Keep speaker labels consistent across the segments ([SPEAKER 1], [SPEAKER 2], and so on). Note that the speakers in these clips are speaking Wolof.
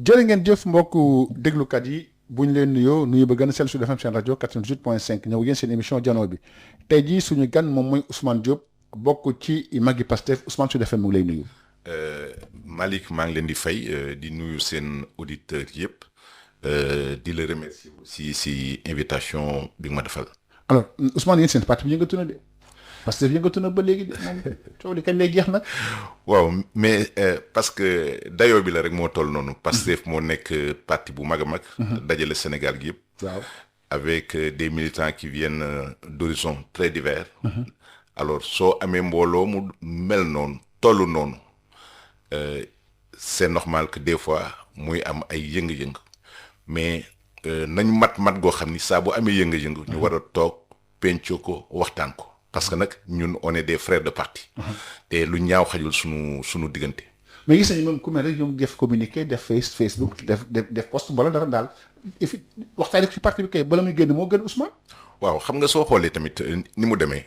[SPEAKER 1] jërë ngeen jëf mbokku déglukat yi bu ñu leen nuyoo nuyu ba gën a sell Sud FM seen rajo 88.5 ñëw yéen seen émission Jano bi tey jii suñu gan moom mooy Ousmane Diop bokk ci magi Pastef Ousmane Sud FM mu ngi lay nuyu.
[SPEAKER 2] Malick maa ngi leen di fay di nuyu seen auditeurs yëpp di la remercier aussi si invitation bi nga ma defal.
[SPEAKER 1] alors Ousmane yéen seen parti bi yëngatu na de Pastef yëngatu na ba léegi de moom coow li kañ lay jeex nag.
[SPEAKER 2] waaw mais parce que dayoo bi la rek moo toll noonu. Pastef moo nekk parti bu mag a mag. dajale Sénégal gi yëpp.
[SPEAKER 1] waaw avec
[SPEAKER 2] des militants qui viennent d'horizons très divers. alors soo amee mbooloo mu mel noonu tollu noonu c'est normal que des fois muy am ay yëng-yëng mais nañ mat goo xam ni saa bu amee yëng-yëng ñu war a toog pencoo ko waxtaan ko parce que nag ñun on est des frères de parti. te lu ñaaw xajul sunu diggante.
[SPEAKER 1] mais gis nañu moom ku mel rek ñoom def communiqué def Facebook def post bala dara daal waxtaan ci parti bi kay bala muy génn moo gën Ousmane.
[SPEAKER 2] waaw xam nga soo xoolee tamit ni mu demee.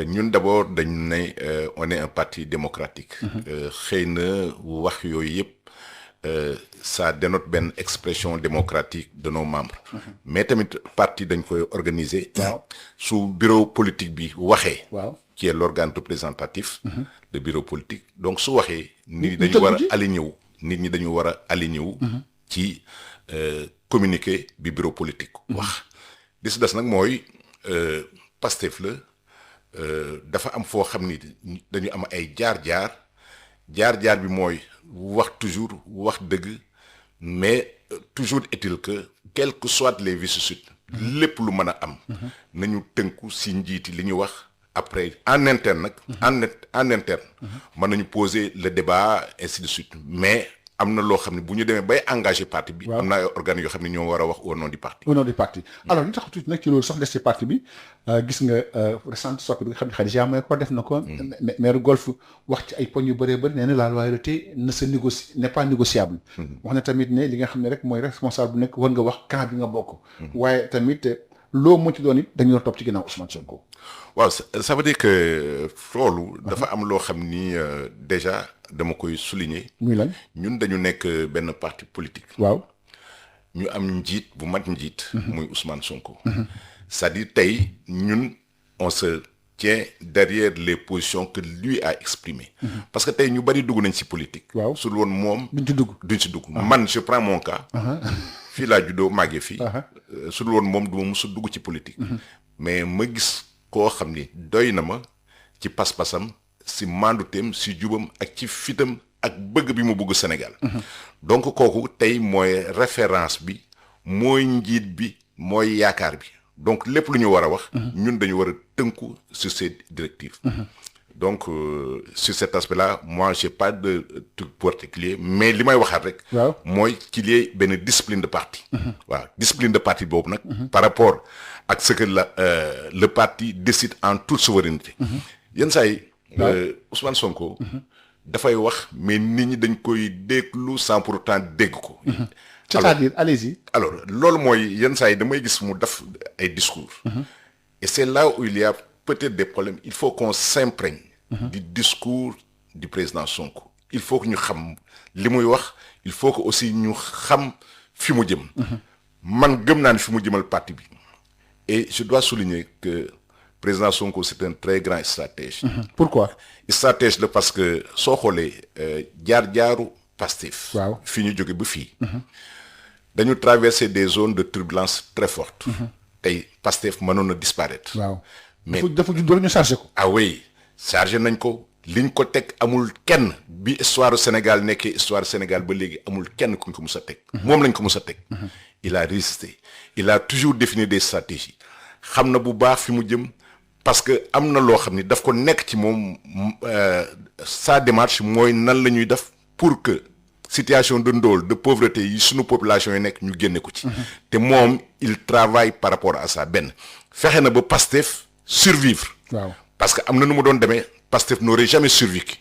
[SPEAKER 2] ñun d'abord dañ ne on est un parti démocratique. xëy na wax yooyu yëpp ça dénote benn expression démocratique de nos membres. mais tamit parti dañ koy organiser. su bureau politique bi waxee.
[SPEAKER 1] waaw
[SPEAKER 2] qui est l'organe représentatif. de bureau politique donc su waxee. nit ñi dañu war a aligné wu nit ñi dañu war a aligné wu. ci communiqué bi bureau politique wax. li si des nag mooy Pastef la. dafa am foo xam ni dañu am ay jaar-jaar bi mooy wax toujours wax dëgg mais toujours est-il que quelles que soient les vicissitudes lépp lu mën a am nañu tënku si njiiti li ñu wax après en interne nag en interne mën nañu poser le débat ainsi de suite mais am na loo xam ne bu ñu demee bay engagé parti bi. am na ay organes yoo xam ne ñoo war a wax au nom du parti.
[SPEAKER 1] au nom du parti alors li tax tuuti nag ci loolu sax des ci parti bi gis nga récente sortie bi nga xam ne Khadija mooy ko def na ko. maire Golf wax ci ay poñ yu bëree bëri nee na la loyauté n'est pas négociable. wax na tamit ne li nga xam ne rek mooy responsable bu nekk war nga wax camp bi nga bokk. waaye tamit loo mu ci doon it dañu doon topp ci ginnaaw Ousmane Sonko.
[SPEAKER 2] waaw ça veut dire que loolu. dafa am loo xam ni déjà. dama koy souligner.
[SPEAKER 1] muy lan
[SPEAKER 2] ñun dañu nekk benn parti politique.
[SPEAKER 1] waaw
[SPEAKER 2] ñu am njiit bu mat njiit. muy Ousmane Sonko. c'est-à-dire tey ñun on se tient derrière les positions que lui a exprimées. parce que tey ñu bari dugg nañ ci politique.
[SPEAKER 1] waaw
[SPEAKER 2] su dul woon moom.
[SPEAKER 1] duñ
[SPEAKER 2] ci dugg. man je prends mon cas. fii laa juddoo màggee fii. su dul woon moom du ma mës a dugg ci politique. mais ma gis koo xam ni doy na ma ci pas-pasam. si manduteem si jubam ak ci fitam ak bëgg bi mu bëgg Sénégal. donc kooku tey mooy référence bi mooy njiit bi mooy yaakaar bi donc lépp lu ñu war a wax. ñun dañu war a tënku sur ces directives. donc sur cet aspect-là moi j'ai pas de truc particulier mais li may waxaat rek. mooy qu'il y ait benn discipline de parti. waaw discipline de parti boobu nag. par rapport ak ce que le parti décide en toute souveraineté. yenn saa yi Ousmane Sonko. dafay wax mais nit ñi dañ koy déglu sans pour autant dégg ko.
[SPEAKER 1] c'est-à-dire allez-y.
[SPEAKER 2] alors loolu mooy yenn saa yi damay gis mu def ay discours. et c'est là où il y a peut-être des problèmes il faut qu'on s'imprègne du discours du président Sonko. il faut que ñu xam li muy wax il faut que aussi ñu xam fi mu jëm. man gëm naa ne fi mu jëmal parti bi. et je dois souligner que président Sonko c'est un très grand stratège.
[SPEAKER 1] Pourquoi?
[SPEAKER 2] Stratège la parce que soo xoolee jaar-jaaru Pastef.
[SPEAKER 1] waaw
[SPEAKER 2] fi ñu jóge ba fii. dañu traverser des zones de turbulence très fortes. tey Pastef mënoon na disparaître.
[SPEAKER 1] waaw
[SPEAKER 2] mais
[SPEAKER 1] dafa juddoo ñu chargé ko.
[SPEAKER 2] ah oui chargé nañ ko liñ ko teg amul kenn bi histoire du Sénégal nekkee histoire du Sénégal ba léegi amul kenn kuñ ko mus a teg. moom lañ ko mus a teg. il a résisté il a toujours défini des stratégies xam na bu baax fi mu jëm. parce que am na loo xam ni daf ko nekk ci moom sa démarche mooy nan la ñuy def pour que situation de ndóol de pauvreté yi sunu population yi nekk ñu génne ko ci. te moom il travaille par rapport à ça benn fexe na ba Pastef survivre.
[SPEAKER 1] waaw
[SPEAKER 2] parce que am na nu mu doon demee Pastef n'aurait jamais survécu.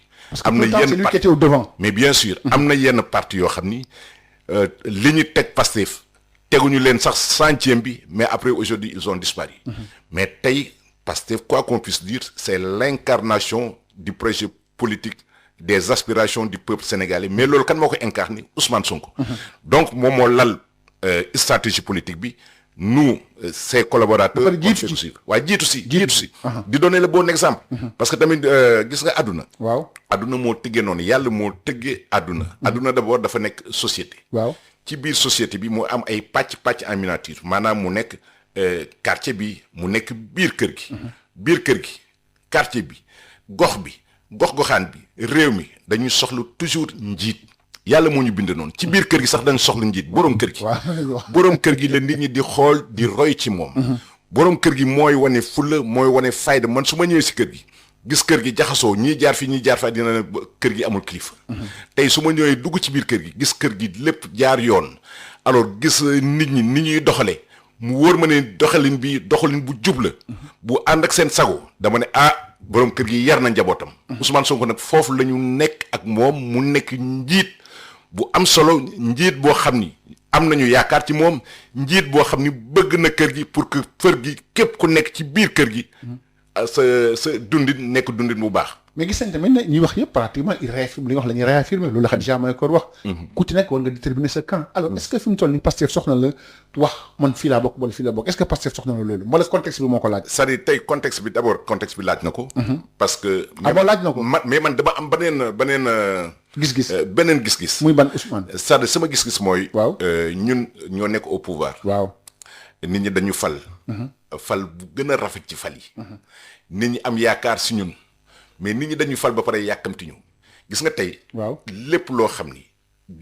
[SPEAKER 2] am na yenn
[SPEAKER 1] parti qui était au devant.
[SPEAKER 2] mais bien sûr am na yenn parti yoo xam ni li ñu teg Pastef teguñu leen sax centième bi mais après aujourd'hui ils ont disparu. mais tey Pastef quoi qu'on puisse dire c'est l'incarnation du projet politique des aspirations du peuple sénégalais mais loolu kan moo ko incarné Ousmane Sonko. Donc moom moo lal stratégie politique bi nous ses collaborateurs. waaye jiitu si. di donner le bon exemple. parce que tamit gis nga àdduna.
[SPEAKER 1] waaw
[SPEAKER 2] àdduna moo tëggee noonu yàlla moo tëggee àdduna. àdduna d'abord dafa nekk société.
[SPEAKER 1] waaw
[SPEAKER 2] ci biir société bi moo am ay pàcc en miniature maanaam mu nekk quartier bi mu nekk biir kër gi. biir kër gi quartier bi gox bi gox-goxaan bi réew mi dañuy soxla toujours njiit. yàlla moo ñu bind noonu ci biir kër gi sax dañ soxla njiit boroom kër gi. boroom kër gi la nit ñi di xool di roy ci moom. boroom kër gi mooy wane fulla mooy wane fayda man su ma ñëwee si kër gi gis kër gi jaxasoo ñii jaar fi ñii jaar fa dina ne kër gi amul kilifa. tey su ma ñëwee dugg ci biir kër gi gis kër gi lépp jaar yoon alors gis nit ñi ni ñuy doxalee mu wóor ma ne doxalin bu jub la bu ànd ak seen sago dama ne boroom kër gi yar na njabootam. Ousmane Sonko nag foofu la ñu nekk ak moom mu nekk njiit. bu am solo njiit boo xam ni am nañu yaakaar ci moom njiit boo xam ni bëgg na kër gi pour que kër gi képp ku nekk ci biir kër gi sa dundin nekk dundin bu baax.
[SPEAKER 1] mais gis nañ tamit ne ñuy wax yëpp pratiquement il réaffirme li nga wax la ñuy réaffirmer loolu la Khadija mooy ko wax. ku ci nekk war nga déterminer sa camp. alors est-ce que fi mu toll nii Pastef soxna la wax man fii laa bokk wala fii laa bokk est-ce que Pastef soxna la loolu wala contexte bi moo ko laaj.
[SPEAKER 2] c'est-à-dire tey contexte bi d'abord contexte bi laaj na ko. parce que.
[SPEAKER 1] laaj na ko
[SPEAKER 2] mais man dama am beneen.
[SPEAKER 1] gis-gis
[SPEAKER 2] beneen gis-gis.
[SPEAKER 1] muy ban Ousmane.
[SPEAKER 2] c'est-à-dire sama gis-gis mooy.
[SPEAKER 1] waaw
[SPEAKER 2] ñun ñoo nekk au pouvoir.
[SPEAKER 1] waaw
[SPEAKER 2] nit ñi dañu fal. fal bu gën a rafet ci fal yi. nit ñi am yaakaar si ñun. mais nit ñi dañuy fal ba pare yàkkamti ñu gis nga tey.
[SPEAKER 1] waaw
[SPEAKER 2] lépp loo xam ni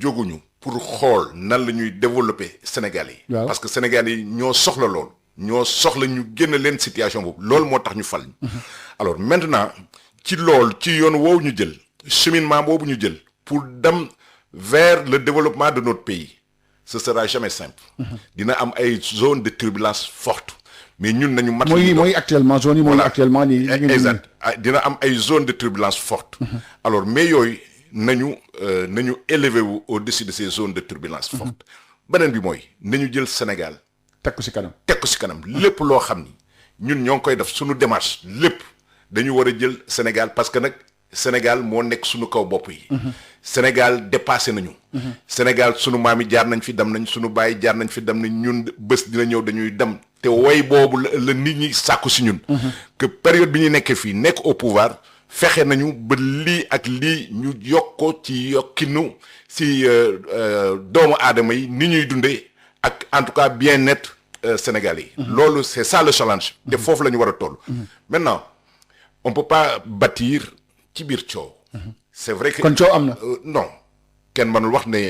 [SPEAKER 2] jóguñu pour xool nan la ñuy développer Sénégal yi. parce que Sénégal yi ñoo soxla lool. ñoo soxla ñu génn leen situation boobu loolu moo tax ñu fal. alors maintenant ci lool ci yoon woowu ñu jël cheminement boobu ñu jël pour dem vers le développement de notre pays ce sera jamais simple. dina am ay zones de turbulence fortes. mais ñun nañu mat
[SPEAKER 1] mooy actuellement zone yi mooy actuellement nii
[SPEAKER 2] exact dina am ay zone de turbulence forte alors mais yooyu nañu élever wu au-dessus de ces zones de turbulence forte beneen bi mooy nañu jël Sénégal
[SPEAKER 1] teg ko ci kanam
[SPEAKER 2] lépp loo xam ni ñun ñoo ngi koy def suñu démarche lépp dañu war a jël Sénégal parce que nag Sénégal moo nekk suñu kaw bopp yi Sénégal dépassé nañu Sénégal sunu maam yi jaar nañ fi dem nañ sunu baay jaar nañ fi dem nañ ñun bés dina ñëw dañuy dem te woy boobu la nit ñi sàkku si ñun que période bi ñu nekkee fii nekk au pouvoir fexe nañu ba lii ak lii ñu yokk ko ci yokkinu si doomu aadama yi ni ñuy dundee ak en tout cas bien-être sénégalais yi loolu c'est ça le challenge te foofu la ñu war a toll maintenant on peut pas bâtir ci biir coow c'est vrai que
[SPEAKER 1] kon coow am na
[SPEAKER 2] non kenn mënul wax ne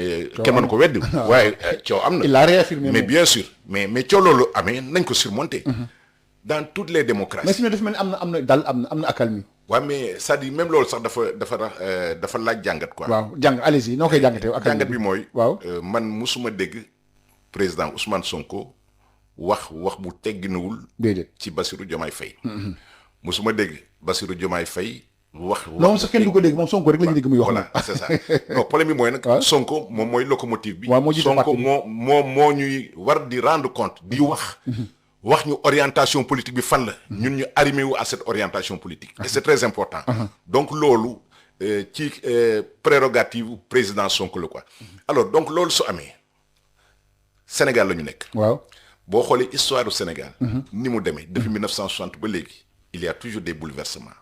[SPEAKER 2] kenn mënu ko weddi waaye coow am na
[SPEAKER 1] il a réaffirmé
[SPEAKER 2] mais bien sûr mais coow loolu amee nañ ko surmonter dans toutes les démocraties
[SPEAKER 1] mais sinon dafa mel ni am na dal am na accalmie
[SPEAKER 2] waaw mais c'est-à-dire même loolu sax dafa laaj jàngat quoi
[SPEAKER 1] waaw allez-y noo koy jàngatee
[SPEAKER 2] jàngat bi mooy
[SPEAKER 1] waaw
[SPEAKER 2] man musuma dégg président Ousmane Sonko wax bu tegginuwul
[SPEAKER 1] déedéet
[SPEAKER 2] ci Bassirou Diomaye Faye musuma dégg Bassirou Diomaye Faye wax
[SPEAKER 1] non sax kenn du ko dégg moom Sonko rek la ñu dégg muy wax
[SPEAKER 2] voilà c'est ça non problème bi mooy nag Sonko moom mooy locomotive bi
[SPEAKER 1] Sonko
[SPEAKER 2] moo ñuy war di rendre compte di wax ñu orientation politique bi fan la ñun ñu arrimé wu à cette orientation politique et c'est très important donc loolu ci prérogative président Sonko la quoi alors donc loolu su amee Sénégal la ñu nekk
[SPEAKER 1] waaw
[SPEAKER 2] boo xoolee histoire du Sénégal ni mu demee depuis 1960 ba léegi il y a toujours des bouleversements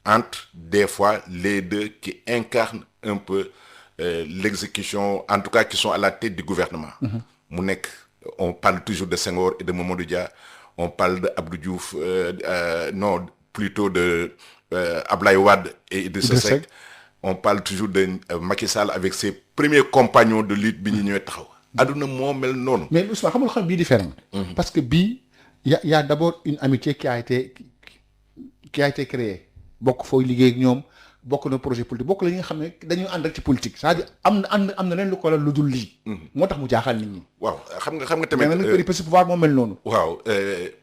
[SPEAKER 2] entre des fois les deux qui incarnent un peu l'exécution en tout cas qui sont à la tête du gouvernement mu nekk on parle toujours de Senghor et de Mamadou Dia on parle de Abdou Diouf non plutôt de Ablaye Wade et Idrissa Seck on parle toujours de Macky Sall avec ses premiers compagnons de lutte bi ñu ñëwee taxaw adduna moo mel noonu
[SPEAKER 1] mais Ousmane xamul xam bii différent parce que bii y a d'abord une amitié qui a été créée bokk fooy liggéey ak ñoom bokk na projet politique bokk la ñi nga xam ne dañuy ànd rek ci politique c'est-à-dire am na leen lu ko la lu dul lii moo tax mu jaaxal nit ñi
[SPEAKER 2] waaw xam nga tamit
[SPEAKER 1] mais nag péripétie pouvoir moo mel noonu
[SPEAKER 2] waaw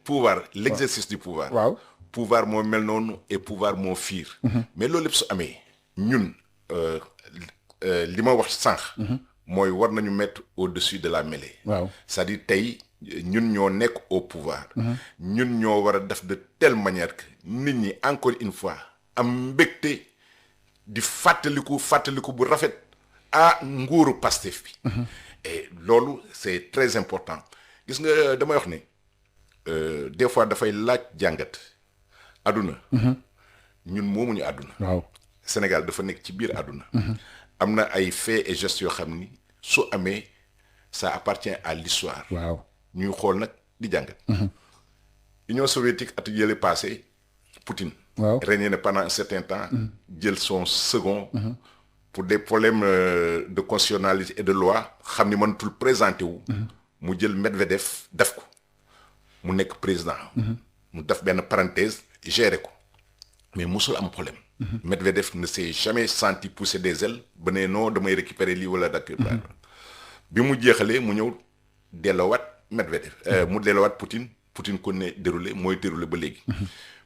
[SPEAKER 2] pouvoir l'exercice du pouvoir
[SPEAKER 1] waaw
[SPEAKER 2] pouvoir moo mel noonu et pouvoir moo fiir mais loolu lépp su amee ñun li ma wax sànq mooy war nañu mettre au-dessus de la mêlée
[SPEAKER 1] waaw
[SPEAKER 2] c'est-à-dire tey ñun ñoo nekk au pouvoir ñun ñoo war a def de telle manière que nit ñi encore une fois am mbégte di fàttaliku bu rafet à nguuru Pastef bi. Et loolu c'est très important gis nga damay wax ne des fois dafay laaj jàngat àdduna. ñun moomuñu àdduna.
[SPEAKER 1] waaw
[SPEAKER 2] Sénégal dafa nekk ci biir àdduna. am na ay faits et gestes yoo xam ni su amee ça appartient à l'histoire.
[SPEAKER 1] waaw
[SPEAKER 2] ñuy xool nag di jàngat. Union soviétique at yële passé Poutine.
[SPEAKER 1] waaw
[SPEAKER 2] régné na pendant un certain temps. jël son second. pour des problèmes de constitutionnalité et de loi xam ni mënatul présenté wu. mu jël Medvedev def ko mu nekk président. mu def benn parenthèse gérer ko mais musul am problème. Medvedev ne s'est jamais senti pousser des ailes ba ne non damay récupérer lii wala dakk bi mu jeexalee mu ñëw delloowaat Medvedev. mu delloowaat Poutine ko ne déroulé ba léegi.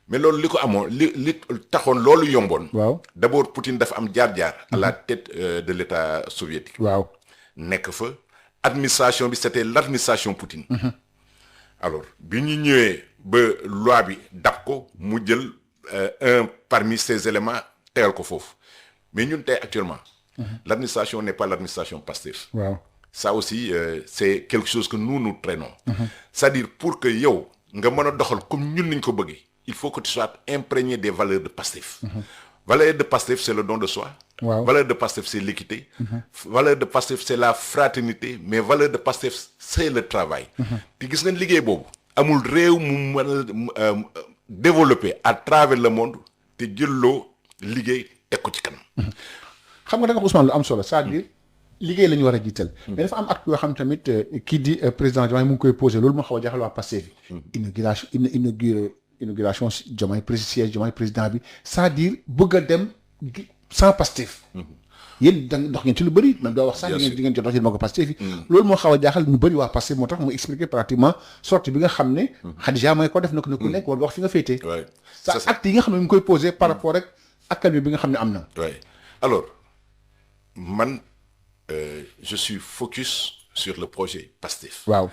[SPEAKER 2] mais loolu li ko amoon li taxoon loolu yomboon.
[SPEAKER 1] waaw
[SPEAKER 2] d'abord Poutine dafa am jaar-jaar. à la tête de l'État soviétique.
[SPEAKER 1] waaw
[SPEAKER 2] nekk fa administration bi c'était l'administration Poutine. alors bi ñu ñëwee ba loi bi dab ko mu jël un parmi ces éléments tegal ko foofu mais ñun tey actuellement. l'administration n'est pas l'administration Pastef.
[SPEAKER 1] waaw
[SPEAKER 2] ça aussi c'est quelque chose que nous traînons. c'est-à-dire pour que yow nga mën a doxal comme ñun niñ ko bëggee. il faut que tu sois imprégné des valeurs de Pastef. Valeurs de Pastef, c'est le don de soi.
[SPEAKER 1] Wow.
[SPEAKER 2] Valeurs de Pastef, c'est l'équité. Valeurs de Pastef, c'est la fraternité. Mais valeurs de Pastef, c'est le travail. Puis gis nga liggéey boobu amul réew mu mën a développer à travers le monde te jëlloo liggéey teg ko ci kanam.
[SPEAKER 1] xam nga da nga wax Ousmane lu am solo c'est-à-dire liggéey la ñu war a jiital. mais dafa am acte yoo xam tamit kii di président Diomaye mu ngi koy posé loolu moo xaw a jaaxal waa Pastef bi. inauguration Diomaye siège Diomaye président bi c'est-à-dire bëgg a dem sans Pastef. yéen da dox ngeen ci lu bëri même doo wax sax di ngeen jot dox ci moo ko Pastef yi loolu moo xaw a jaaxal ñu bëri waa Pastef moo tax mu expliquer pratiquement sortie bi nga xam ne Khadija mooy ko def na ko ne ku nekk war nga wax fi nga féetee sa acte yi nga xam ne mu ngi koy posé par rapport rek accueil bi nga xam ne am na.
[SPEAKER 2] alors man je suis focus sur le projet Pastef.
[SPEAKER 1] waaw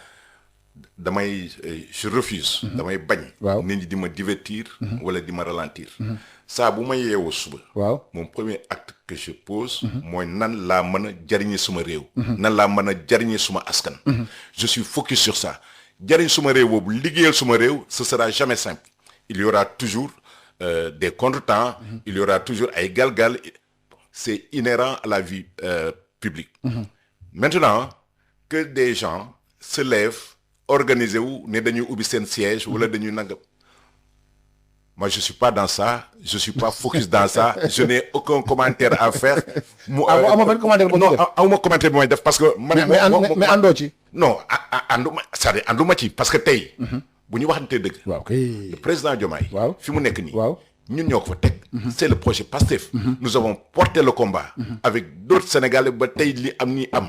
[SPEAKER 2] je refuse. damay bañ.
[SPEAKER 1] waaw
[SPEAKER 2] nit ñi di ma divertir. wala di ma ralentir. saa bu ma yeewoo suba.
[SPEAKER 1] waaw
[SPEAKER 2] mon premier acte que je pose. mooy nan laa mën a jariñe suma réew. nan laa mën a jariñe suma askan. je suis focus sur ça jariñ suma réew boobu liggéeyal suma réew ce sera jamais simple. il y aura toujours des contretemps. il y aura toujours ay galgal. c'est inhérent à la vie publique. Maintenant que des gens se lèvent. Organisé wu ne dañuy ubbi seen siège wala dañuy nangam moi je suis pas dans ça je suis pas focus dans ça je n'ai aucun commentaire à faire.
[SPEAKER 1] amoo benn commentaire boo
[SPEAKER 2] non awma commentaire bi may def parce que.
[SPEAKER 1] mais àndoo ci.
[SPEAKER 2] non ànduma c'est-à-dire ànduma ci parce que tey. bu ñu waxantee dëgg.
[SPEAKER 1] waaw kay
[SPEAKER 2] le président Diomaye.
[SPEAKER 1] waaw
[SPEAKER 2] fi mu nekk nii.
[SPEAKER 1] waaw
[SPEAKER 2] ñun ñoo ko fa teg. c'est le projet Pastef. nous avons porté le combat. avec d'autres Sénégalais ba tey li am nii am.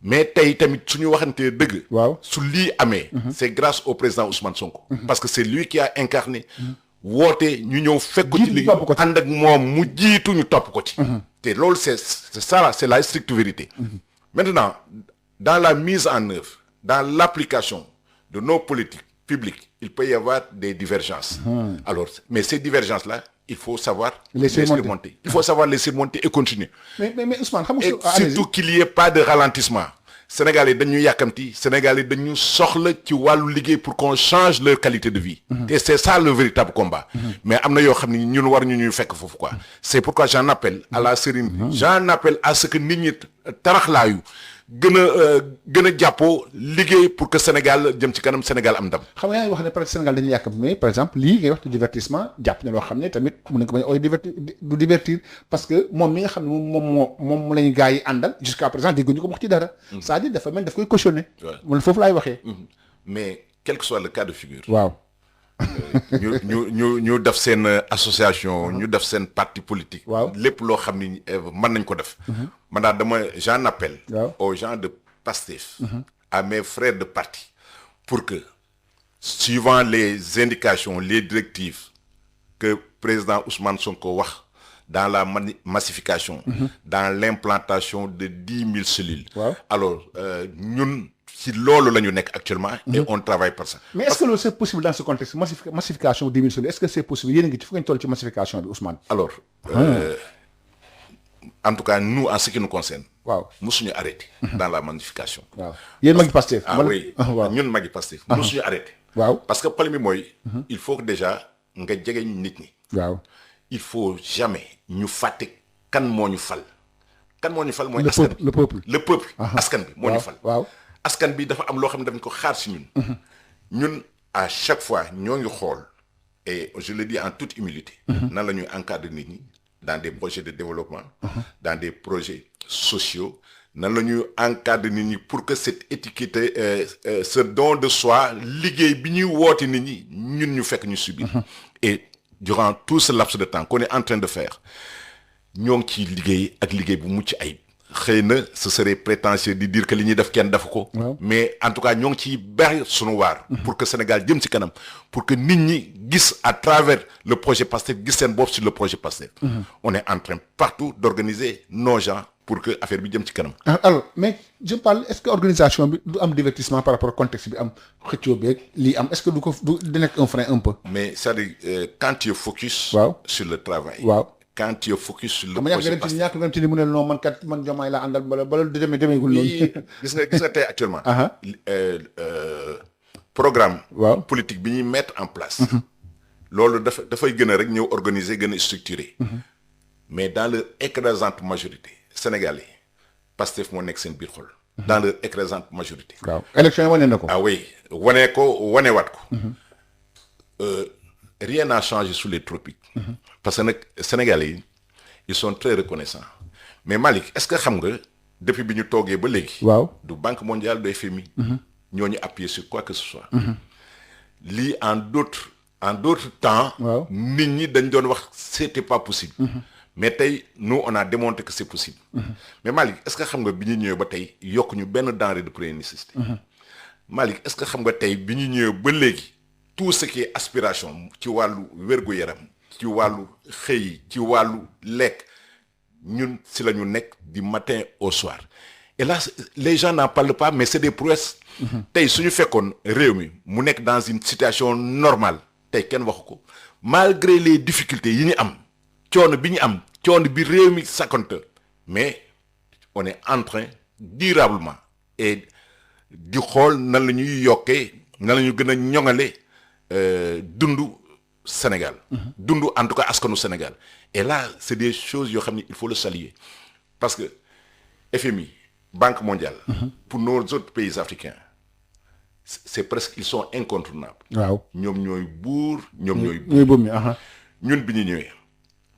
[SPEAKER 2] mais tey tamit suñu waxantee dëgg.
[SPEAKER 1] waaw
[SPEAKER 2] su lii amee. c'est grâce au président Ousmane Sonko. parce que c'est lui qui a incarné. woote ñu ñëw fekk ko ci liggéey ànd ak moom mu jiitu ñu topp ko ci. te loolu c'est ça c'est la stricte vérité. maintenant dans la mise en œuvre dans l'application de nos politiques publiques il peut y avoir des divergences. alors mais ces divergences là il faut savoir les surmonter. Il faut savoir les surmonter et continuer.
[SPEAKER 1] mais Ousmane xam
[SPEAKER 2] et surtout qu'il y ait pas de ralentissement. Sénégalais dañu yàkkamti Sénégalais dañu soxla ci wàllu liggéey pour qu'on change leur qualité de vie. Et c'est ça le véritable combat. mais am na yoo xam ne ñun war ñu ñuy fekk foofu quoi. c'est pourquoi j'en appelle à la sérénité. j'en appelle à ce que nit ñi taraxlaayu gën a jàppoo liggéey pour que Sénégal jëm ci kanam Sénégal am ndam.
[SPEAKER 1] xam nga yaa ngi wax ne peut-être Sénégal dañuy yàkkam mais par exemple lii ngay wax ci divertissement jàpp ne loo xam ne tamit mun na ko bañ a du divertir parce que moom mi nga xam ne moom lañu gars yi àndal jusqu'à présent dégguñu ko wax ci dara. c'est-à-dire dafa mel daf koy cautionner. man foofu laay waxee.
[SPEAKER 2] mais quel que soit le cas de figure.
[SPEAKER 1] waaw.
[SPEAKER 2] ñu def seen association. ñu def seen parti politique.
[SPEAKER 1] waaw
[SPEAKER 2] lépp loo xam ni mën nañ ko def. man daal j'en appelle. aux gens de Pastef. à mes frères de parti. pour que suivant les indications les directives que président Ousmane Sonko wax dans la massification. dans l'implantation de 10 000 cellules. alors ñun. si loolu la ñu nekk actuellement. et on travaille par ça.
[SPEAKER 1] mais est-ce que loolu c'est possible dans ce contexte massification 10 000 cellules est-ce que c'est possible yéen a ngi ci fu ngeen toll ci massification bi Ousmane.
[SPEAKER 2] alors en tout cas nous en ce qui nous concerne.
[SPEAKER 1] waaw
[SPEAKER 2] musuñu arrêté. dans la massification.
[SPEAKER 1] waaw yéen magi Pastef.
[SPEAKER 2] ah oui
[SPEAKER 1] waaw
[SPEAKER 2] ñun magi Pastef. musuñu arrêté.
[SPEAKER 1] waaw
[SPEAKER 2] parce que problème bi mooy. il faut que déjà nga jege nit ñi.
[SPEAKER 1] waaw
[SPEAKER 2] il faut jamais ñu fàtte kan moo ñu fal. kan moo ñu fal mooy. askan bi
[SPEAKER 1] le peuple.
[SPEAKER 2] le peuple. askan bi moo ñu fal.
[SPEAKER 1] waaw
[SPEAKER 2] askan bi dafa am loo xam ne dañ ko xaar si ñun. ñun à chaque fois ñoo ngi xool et je le dis en toute humilité. nan la ñuy encadrer nit ñi dans des projets de développement. dans des projets sociaux. nan la ñuy encadrer nit ñi pour que cette étiquette ce don de soi liggéey bi ñuy woote nit ñi ñun ñu fekk ñu subir. et durant tout ce laps de temps qu'on est en train de faire ñoo ngi ciy liggéey ak liggéey bu mucc ayib. xëy na ce serait prétentieux de dire que li ñuy def kenn defu ko. mais en tout cas ñoo ngi ciy bari sunu waar. pour que Sénégal jëm ci kanam pour que nit ñi gis à travers le projet Pastef gis seen bopp sur le projet Pastef. on est en train partout d'organiser nos gens pour que affaire bi jëm ci kanam.
[SPEAKER 1] alors mais je parle est-ce que organisation bi du am divertissement par rapport au contexte bi am xëccoo beeg lii am est-ce que du ko du nekk un frein un peu.
[SPEAKER 2] mais c'est-à-dire quand tu es focus. sur le travail.
[SPEAKER 1] waaw.
[SPEAKER 2] quand tu es focus sur le
[SPEAKER 1] projet Pastef ñàkk nga dem ci ni mu ne non man kat man Diomaye laa àndal bala du demeegul noonu.
[SPEAKER 2] gis nga tey actuellement. programme. politique bi ñuy mettre en place. loolu dafay gën a rek ñëw organiser gën a structurer. mais dans leur écrasante majorité sénégalais Pastef moo nekk seen biir xol. dans leur écrasante majorité.
[SPEAKER 1] waaw élection yi wane na ko.
[SPEAKER 2] ah oui wane ko wanewaat ko. rien n'a changé sous les tropiques. parce que nag Sénégalais yi ils sont très reconnaissants mais Malick est-ce que xam nga depuis bi ñu toogee ba léegi. du Banque mondiale du FMI. ñoo ñu appuyer sur quoi que ce soit. lii en d'autres temps. nit ñi dañ doon wax c'était pas possible. mais tey nous on a démontré que c'est possible. mais Malick est-ce que xam nga bi ñu ñëwee ba tey yokk ñu benn denrée de première nécessité. Malick est-ce que xam nga tey bi ñu ñëwee ba léegi. tout ce qui est aspiration ci wàllu wér-gu-yaram ci wàllu xëy ci wàllu lekk ñun si la ñu nekk du matin au soir et là les gens n'en parlent pas mais c'est des prouesses. tey suñu fekkoon réew mi mu nekk dans une situation normale tey kenn waxu ko malgré les difficultés yi ñu am coono bi ñu am coono bi réew mi sakkante mais on est en train durablement et di xool nan la ñuy yokkee nan la ñu gën a ñoŋale dundu Sénégal. dundu en tout cas askanu Sénégal et là c'est des choses yoo xam ne il faut le saluer parce que FMI Banque mondiale. pour nos autres pays africains c'est presque ils sont incontournables. waaw ñoom ñooy buur ñoom ñooy.
[SPEAKER 1] ñooy buum mi
[SPEAKER 2] ñun bi ñu ñëwee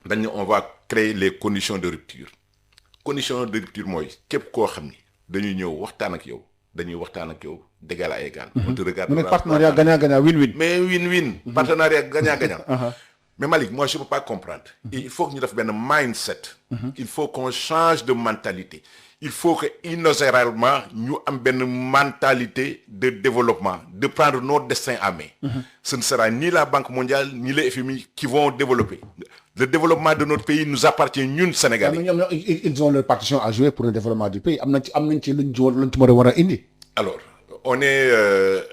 [SPEAKER 2] dañ ne on va créer les conditions de rupture mooy képp koo xam ni dañuy ñëw waxtaan ak yow. dañuy waxtaan ak yow d'égal à égal. on te regarde.
[SPEAKER 1] mu nekk partenariat gagnant-gagnant win-win.
[SPEAKER 2] mais win-win. partenariat gagnant-gagnant. mais Malick moi je peux pas comprendre. il faut que ñu def benn mindset. il faut qu'on change de mentalité. il faut que inexorablement ñu am benn mentalité de développement de prendre notre destin en main. ce ne sera ni la Banque mondiale ni le FMI qui vont développer. le développement de notre pays nous appartient ñun Sénégalais.
[SPEAKER 1] ils ont leur partition à jouer pour le développement du pays am nañ ci luñ ci war a indi.
[SPEAKER 2] alors on est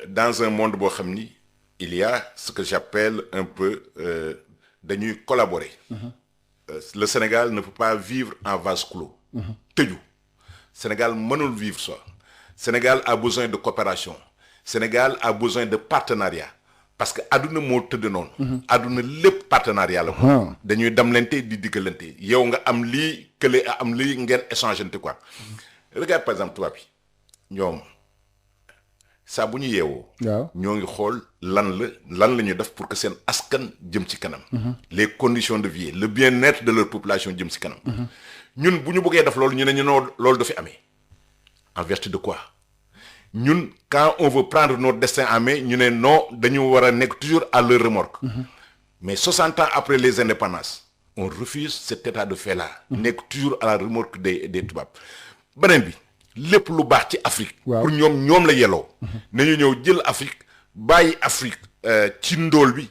[SPEAKER 2] dans un monde boo xam ni il y a ce que j'appelle un peu dañuy collaborer. le Sénégal ne peut pas vivre en vase clos. tëju Sénégal mënul vivre ça. Sénégal a besoin de coopération. Sénégal a besoin de partenariat. parce que adduna moo tëdd noonu. adduna lépp partenariat la ko. dañuy demlante di diggalante yow nga am lii kële am lii ngeen échangeante quoi. regarde par exemple tubaab bi ñoom saa bu ñu yeewoo. ñoo ngi xool lan la ñuy def pour que seen askan jëm ci kanam. les conditions de vie le bien-être de leur population jëm ci kanam. ñun bu ñu bëggee def loolu ñu ne ñu noo loolu du fi amee en vertu de quoi. ñun quand on veut prendre notre destin en main ñu ne non dañu war a nekk toujours à leur remorque. mais 60 ans après les indépendances on refuse cet état de fait là. nekk toujours à la remorque des tubaab. beneen bi lépp lu baax ci Afrique. pour ñoom la yelloo. nañu ñëw jël Afrique bàyyi Afrique ci ndóol bi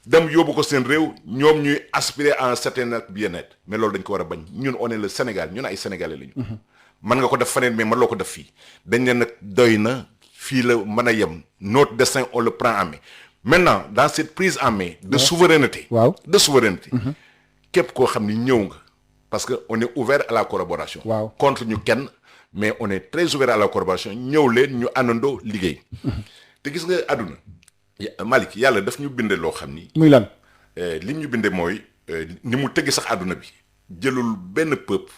[SPEAKER 2] dem yóbbu ko seen réew ñoom ñuy aspirer à un certain bien-être mais loolu dañ ko war a bañ ñun on est le Sénégal ñun ay sénégalais lañu. mën nga ko def faneen mais mën loo ko def fii dañ ne nag doy na fii la mën a yem notre destin on le prend en main maintenant dans cette prise en main de souveraineté. de souveraineté. képp koo xam ni ñëw nga parce que on est ouvert à la collaboration.
[SPEAKER 1] Waaw.
[SPEAKER 2] contre ñu kenn mais on est très ouvert à la collaboration ñëw leen ñu àndandoo liggéey. te gis nga àdduna Malick yàlla daf ñu binde loo xam ni.
[SPEAKER 1] muy lan.
[SPEAKER 2] li ñu binde mooy ni mu tëgg sax àdduna bi jëlul benn peuple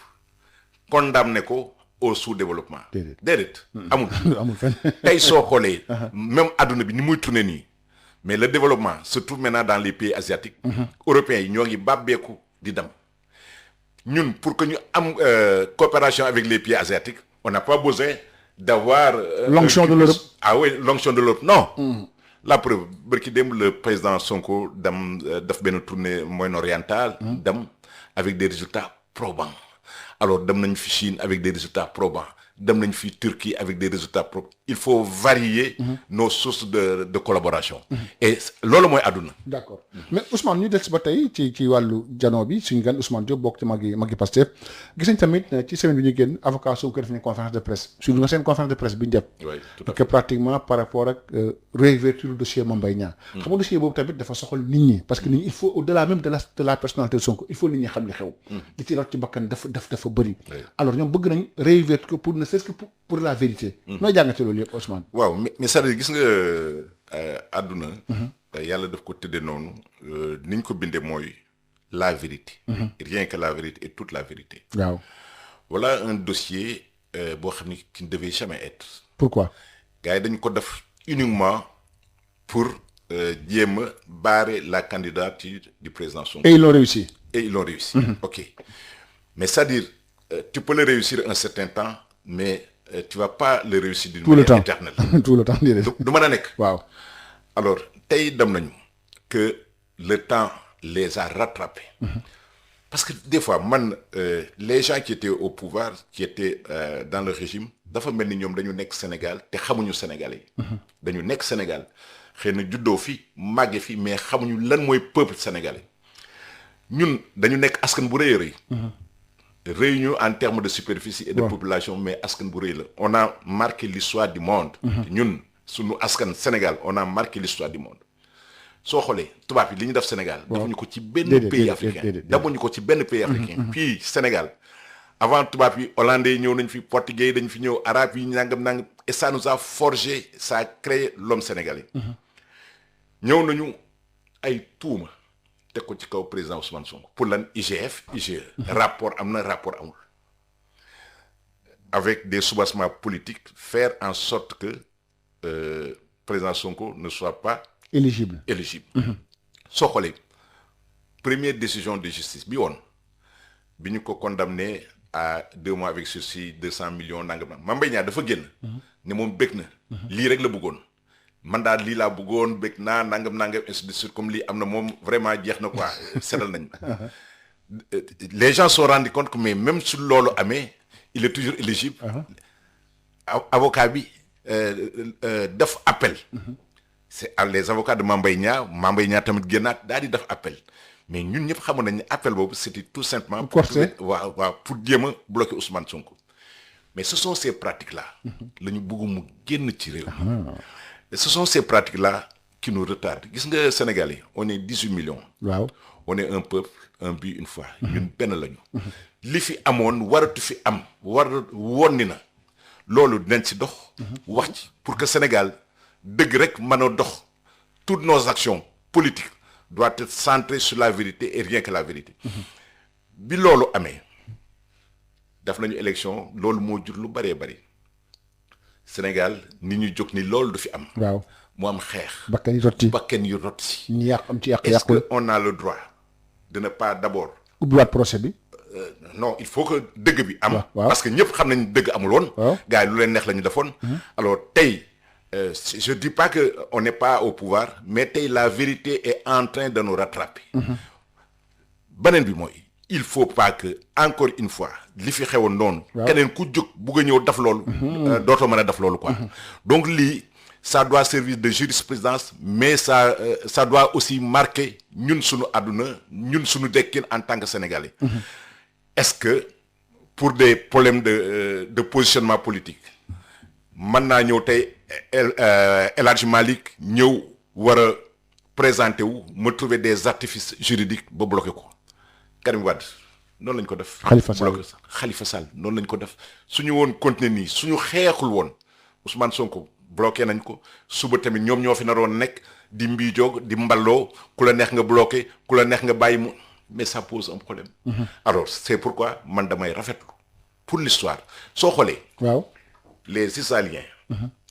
[SPEAKER 2] condamné ko au sous-développement. déedéet amul.
[SPEAKER 1] amul fenn.
[SPEAKER 2] tey soo xoolee. même àdduna bi ni muy tourné nii. mais le développement se trouve maintenant dans les pays asiatiques. européens yi ñoo ngi bàbbeeku di dem. ñun pour que ñu am coopération avec les pays asiatiques on n'a pas besoin d'avoir
[SPEAKER 1] l'onction de l'Europe.
[SPEAKER 2] Ah oui, l'onction de l'Europe non. La preuve bërki démb le président Sonko dem def benn tournée moyen-orientale dem avec des résultats probants. Alors dem nañ fi Chine avec des résultats probants dem nañ fi Turquie avec des résultats probants. Il faut varier nos sources de collaboration. Et loolu mooy àdduna.
[SPEAKER 1] D'accord mais Ousmane ñu des ba tey ci wàllu janoo bi suñu gan Ousmane Diop bokk ci magi Pastef gis nañ tamit ci semaine bi ñu génn avocat Sonko def nañ conférence de presse suñu nga seen conférence de presse bi ñu def.
[SPEAKER 2] Oui, tout à fait.
[SPEAKER 1] que pratiquement par rapport ak réouverture dossier Mame Mbaye Niang. xam nga dossier boobu tamit dafa soxal nit ñi parce que nit ñi il faut au-delà même de la personnalité de Sonko il faut nit ñi xam li xew. li ci rot ci bakkan dafa bëri. alors ñoom bëgg nañ réouverture ko pour ne serait-ce que pour la vérité. nooy jàngate loolu yëpp Ousmane.
[SPEAKER 2] waaw mais c'est-à-dire gis nga àdduna. yàlla daf ko tëddee noonu ni ñu ko bindee mooy la vérité. rien que la vérité et toute la vérité.
[SPEAKER 1] waaw.
[SPEAKER 2] Voilà un dossier boo xam ni qui ne devait jamais être.
[SPEAKER 1] Pourquoi.
[SPEAKER 2] gars yi dañu ko def uniquement pour jéem a barrer la candidature du président Sonko.
[SPEAKER 1] Et ils l'ont réussi.
[SPEAKER 2] Et ils l'ont réussi. Ok. Mais c'est-à-dire tu peux le réussir un certain temps mais tu vas pas le réussir d'une manière éternelle.
[SPEAKER 1] tout le temps
[SPEAKER 2] du mën a nekk.
[SPEAKER 1] waaw.
[SPEAKER 2] Alors tey dem nañu que le temps les a rattrapés. Parce que des fois man les gens qui étaient au pouvoir qui étaient dans le régime dafa mel ni ñoom dañu nekk Sénégal te xamuñu Sénégalais yi. dañu nekk Sénégal xëy na juddoo fi màgge fi mais xamuñu lan mooy peuple sénégalais ñun dañu nekk askan bu rëy a rëy. Réunion en termes de superficie et de population mais askan bu rëy la. On a marqué l'histoire du monde. ñun sunu askan Sénégal on a marqué l'histoire du monde. soo xoolee tubaab yi li ñu def Sénégal. defuñu ko ci benn pays africain. defuñu ko ci benn pays africain. puis Sénégal avant tubaab yi hollandais yi ñëw nañ fi portugais yi dañ fi ñëw arabe yi nangam et ça nous a forgé ça a créé l'homme sénégalais. ñëw nañu ay tuuma teg ko ci kaw président Ousmane Sonko pour lan IGF IGE. rapport am na rapport amul. avec des soubassements politiques faire en sorte que président Sonko ne soit pas
[SPEAKER 1] éligible.
[SPEAKER 2] soo xoolee première décision de justice bi woon bi ñu ko condamné à 2 mois avec sursis 200 millions nangam Mame Mbaye Niang dafa génn. ne moom bëgg na. lii rek la bëggoon. man daal lii laa bëggoon bëgg naa nangam ainsi de suite comme lii am na moom vraiment jeex na quoi seddal nañ les gens se sont rendus compte que mais même su loolu amee il est toujours éligible. avocat bi def appel. c'est les avocats de Mame Mbaye Niang tamit génnaat daal di def appel mais ñun ñëpp xamoon nañ ne appel boobu c'était tout simplement. pour jéem a bloquer Ousmane Sonko mais ce sont ces pratiques là. la ñu bëgg mu génn ci réew. ce sont ces pratiques là qui nous retardent gis nga Sénégalais on est 18 millions.
[SPEAKER 1] waaw
[SPEAKER 2] on est un peuple un but une foi. ñun benn lañu. li fi amoon waratu fi am woon ni na loolu dinañ ci dox. wax ci pour que Sénégal. dëgg rek mën a dox toutes nos actions politiques doivent être centrées sur la vérité et rien que la vérité. bi loolu amee def nañu élection loolu moo jur lu bëree bëri Sénégal nit ñu jóg ni loolu du fi am.
[SPEAKER 1] waaw
[SPEAKER 2] mu am xeex.
[SPEAKER 1] bakkan yu rot si. ñu yàq am ci yàq.
[SPEAKER 2] est-ce que on a le droit de ne pas d'abord.
[SPEAKER 1] ubbiwaat procès bi.
[SPEAKER 2] non il faut que dëgg bi am.
[SPEAKER 1] waaw
[SPEAKER 2] parce que ñëpp xam nañ dëgg amul woon. gars yi lu leen neex la ñu defoon. alors tey. Je dis pas que on n'est pas au pouvoir mais tey la vérité est en train de nous rattraper. beneen bi mooy il faut pas que encore une fois li fi xewoon noonu. keneen ku jóg bugg a ñëw def loolu. dootoo mën a def loolu quoi. donc lii ça doit servir de jurisprudence mais ça doit aussi marquer ñun suñu àdduna ñun suñu dekkin en tant que sénégalais. est-ce que pour des problèmes de positionnement politique mën naa ñëw tey. El Hadji Malick ñëw war a présenter wu ma trouver des artifices juridiques ba bloqué ko Karim Wade noonu lañ ko def.
[SPEAKER 1] Khalifa Sall
[SPEAKER 2] bloqué Khalifa Sall noonu lañ ko def suñu woon continuer nii suñu xeexul woon Ousmane Sonko bloqué nañ ko suba tamit ñoom ñoo fi naroon nekk di mbiijoog di mballoo ku la neex nga bloqué ku la neex nga bàyyi mu mais ça pose un problème. Alors c'est pourquoi man damay rafetlu pour l'histoire soo xoolee.
[SPEAKER 1] waaw
[SPEAKER 2] les Israéliens.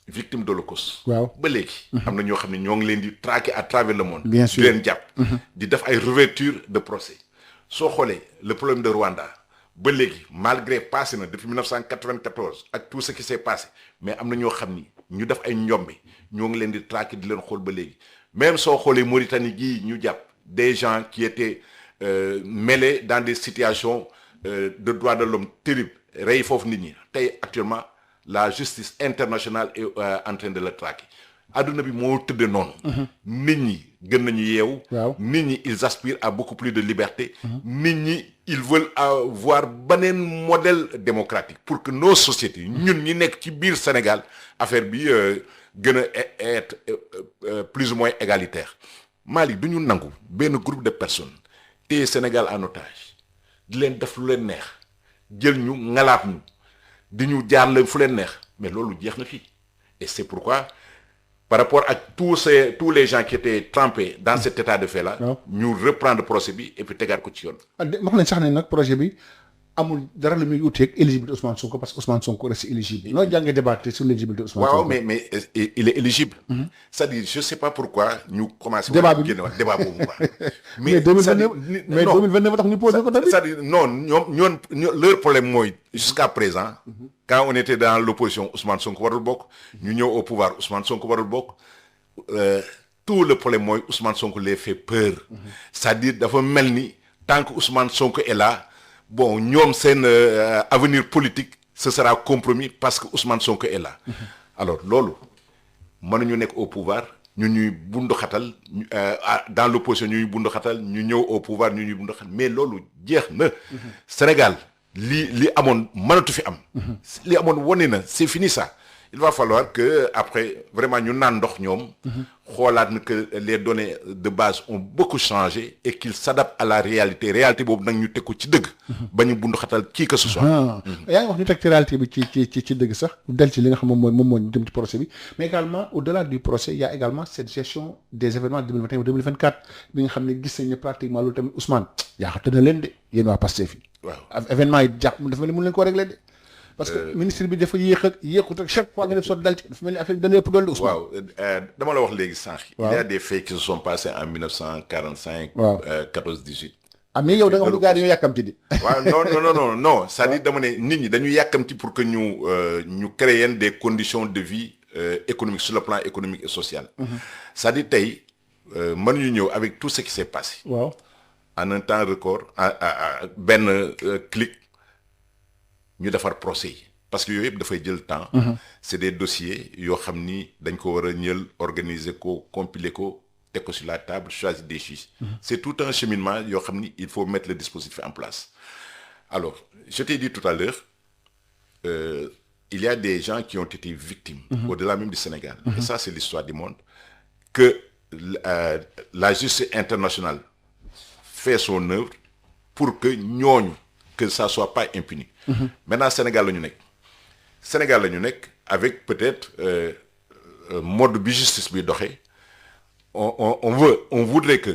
[SPEAKER 2] victimes de l'Holocauste.
[SPEAKER 1] waaw
[SPEAKER 2] ba léegi. am na ñoo xam ne ñoo ngi leen di traquer à travers le monde.
[SPEAKER 1] bien sûr
[SPEAKER 2] di leen jàpp. di def ay réouverture de procès. soo xoolee le problème de Rwanda ba léegi malgré passé na depuis 1994 ak tout ce qui s'est passé mais am na ñoo xam ni ñu def ay njombe ñoo ngi leen di traquer di leen xool ba léegi même soo xoolee Mauritanie gii ñu jàpp des gens qui étaient mêlés dans des situations de droits de l'homme terribles rey foofu nit ñi tey actuellement la justice internationale est en train de le traquer adduna bi moo tëddee noonu. nit ñi gën nañu yeewu. nit ñi ils aspirent à beaucoup plus de liberté. nit ñi ils veulent avoir beneen modèle démocratique pour que nos sociétés ñun ñi nekk ci biir Sénégal affaire bi gën a être plus ou moins égalitaire. Mali du ñu nangu benn groupe de personnes téye Sénégal en otage di leen def lu leen neex jël ñu ngalaat ñu di ñu jaar leen fu leen neex mais loolu jeex na fii et c'est pourquoi. Par rapport à tous les gens qui étaient trempés dans cet état de fait là. ñu reprendre procès bi et puis tegaat ko ci yoon.
[SPEAKER 1] wax nañ sax ne nag projet bi amul dara lu muy uteeg éligibilité Ousmane Sonko parce que Ousmane Sonko reste éligible. noo jàngee débattre sur l'éligibilité Ousmane Sonko.
[SPEAKER 2] waaw mais il est éligible. c'est-à-dire je sais pas pourquoi ñu commencé.
[SPEAKER 1] débat bi
[SPEAKER 2] génn wax débat boobu quoi.
[SPEAKER 1] mais 2029 tax ñu posé ko tamit.
[SPEAKER 2] c'est-à-dire non ñoom leur problème mooy jusqu'à présent. Quand on était dans l'opposition Ousmane Sonko warul bokk. ñu ñëw au pouvoir Ousmane Sonko warul bokk. Tout le problème mooy Ousmane Sonko les fait peur. c'est-à-dire dafa mel ni tant que Ousmane Sonko est là bon ñoom seen avenir politique ce sera compromis parce que Ousmane Sonko est là. alors loolu mënuñu nekk au pouvoir ñu ñuy bunduxatal dans l'opposition ñu ñuy bunduxatal ñu ñëw au pouvoir ñu ñuy bunduxatal mais loolu jeex na. Sénégal li amoon mënatu fi am. li amoon wane na c'est fini ça. il va falloir que après vraiment ñu naan ndox ñoom. xoolaat na que les données de base ont beaucoup changé et qu'ils s'adaptent à la réalité boobu nag ñu teg ko ci dëgg. ba ñu bundu xatal kii que ce soit.
[SPEAKER 1] yaa ngi wax ñu teg ci réalité bi ci dëgg sax del ci li nga xam moom moo ñu dem ci procès bi mais également au-delà du procès il y a également cette gestion des événements 2021 ou 2024 bi nga xam ne gis nañ ne pratiquement loolu tamit Ousmane yaa xam na leen de yéen waa Pastef yi.
[SPEAKER 2] waaw
[SPEAKER 1] événement yi jàpp dafa mel ni mën leen koo régler de. parce que ministre bi dafa yéexut ak chaque fois nga def sotti dal ci dafa mel ni affaire bi dana ëpp doole Ousmane.
[SPEAKER 2] waaw dama la wax léegi sànq. il y a des faits qui se sont passés en 1945. 14-18.
[SPEAKER 1] mais yow da nga wax ni gars yi dañoo yàkkamti di.
[SPEAKER 2] waaw non c'est-à-dire dama ne nit ñi dañu yàkkamti pour que ñu créer des conditions de vie économique sur le plan économique et social. c'est-à-dire tey mënuñu ñëw avec tout ce qui s'est passé.
[SPEAKER 1] waaw
[SPEAKER 2] en un temps record benn clic. ñu defar procès yi parce que yooyu yëpp dafay jël temps. c'est des dossiers yoo xam ni dañ ko war a ñël organiser ko compiler ko teg ko sur la table choisir des juges. c'est tout un cheminement yoo xam ni il faut mettre le dispositif en place. alors je t'ai dit tout à l'heure il y a des gens qui ont été victimes. au-delà même du Sénégal. et ça c'est l'histoire du monde que la justice internationale fait son œuvre pour que ñooñu que ça soit pas impuni. Maintenant Sénégal la ñu nekk avec peut-être mode bi justice bi doxee on voudrait que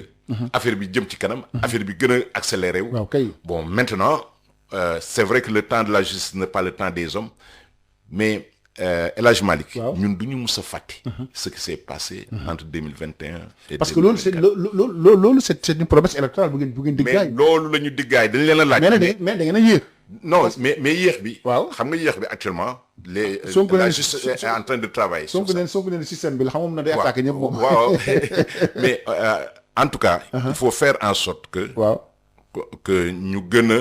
[SPEAKER 2] affaire bi jëm ci kanam affaire bi gën a accéléré wu. Bon maintenant c'est vrai que le temps de la justice n'est pas le temps des hommes mais El Hadj Malick ñun du ñu mus a fàtte ce qui s'est passé entre 2021 et
[SPEAKER 1] parce que loolu c'est une promesse électorale bu ngeen diggaay.
[SPEAKER 2] mais loolu la ñu diggaay dañ leen a laaj.
[SPEAKER 1] mais da ngeen a yéex.
[SPEAKER 2] non mais yéex bi.
[SPEAKER 1] waaw
[SPEAKER 2] xam nga yéex bi actuellement. la justice est en train de travailler.
[SPEAKER 1] Sonko neen système bi la xam moom na day attaqué ñëpp moom.
[SPEAKER 2] waaw mais en tout cas. il faut faire en sorte que. que ñu gën a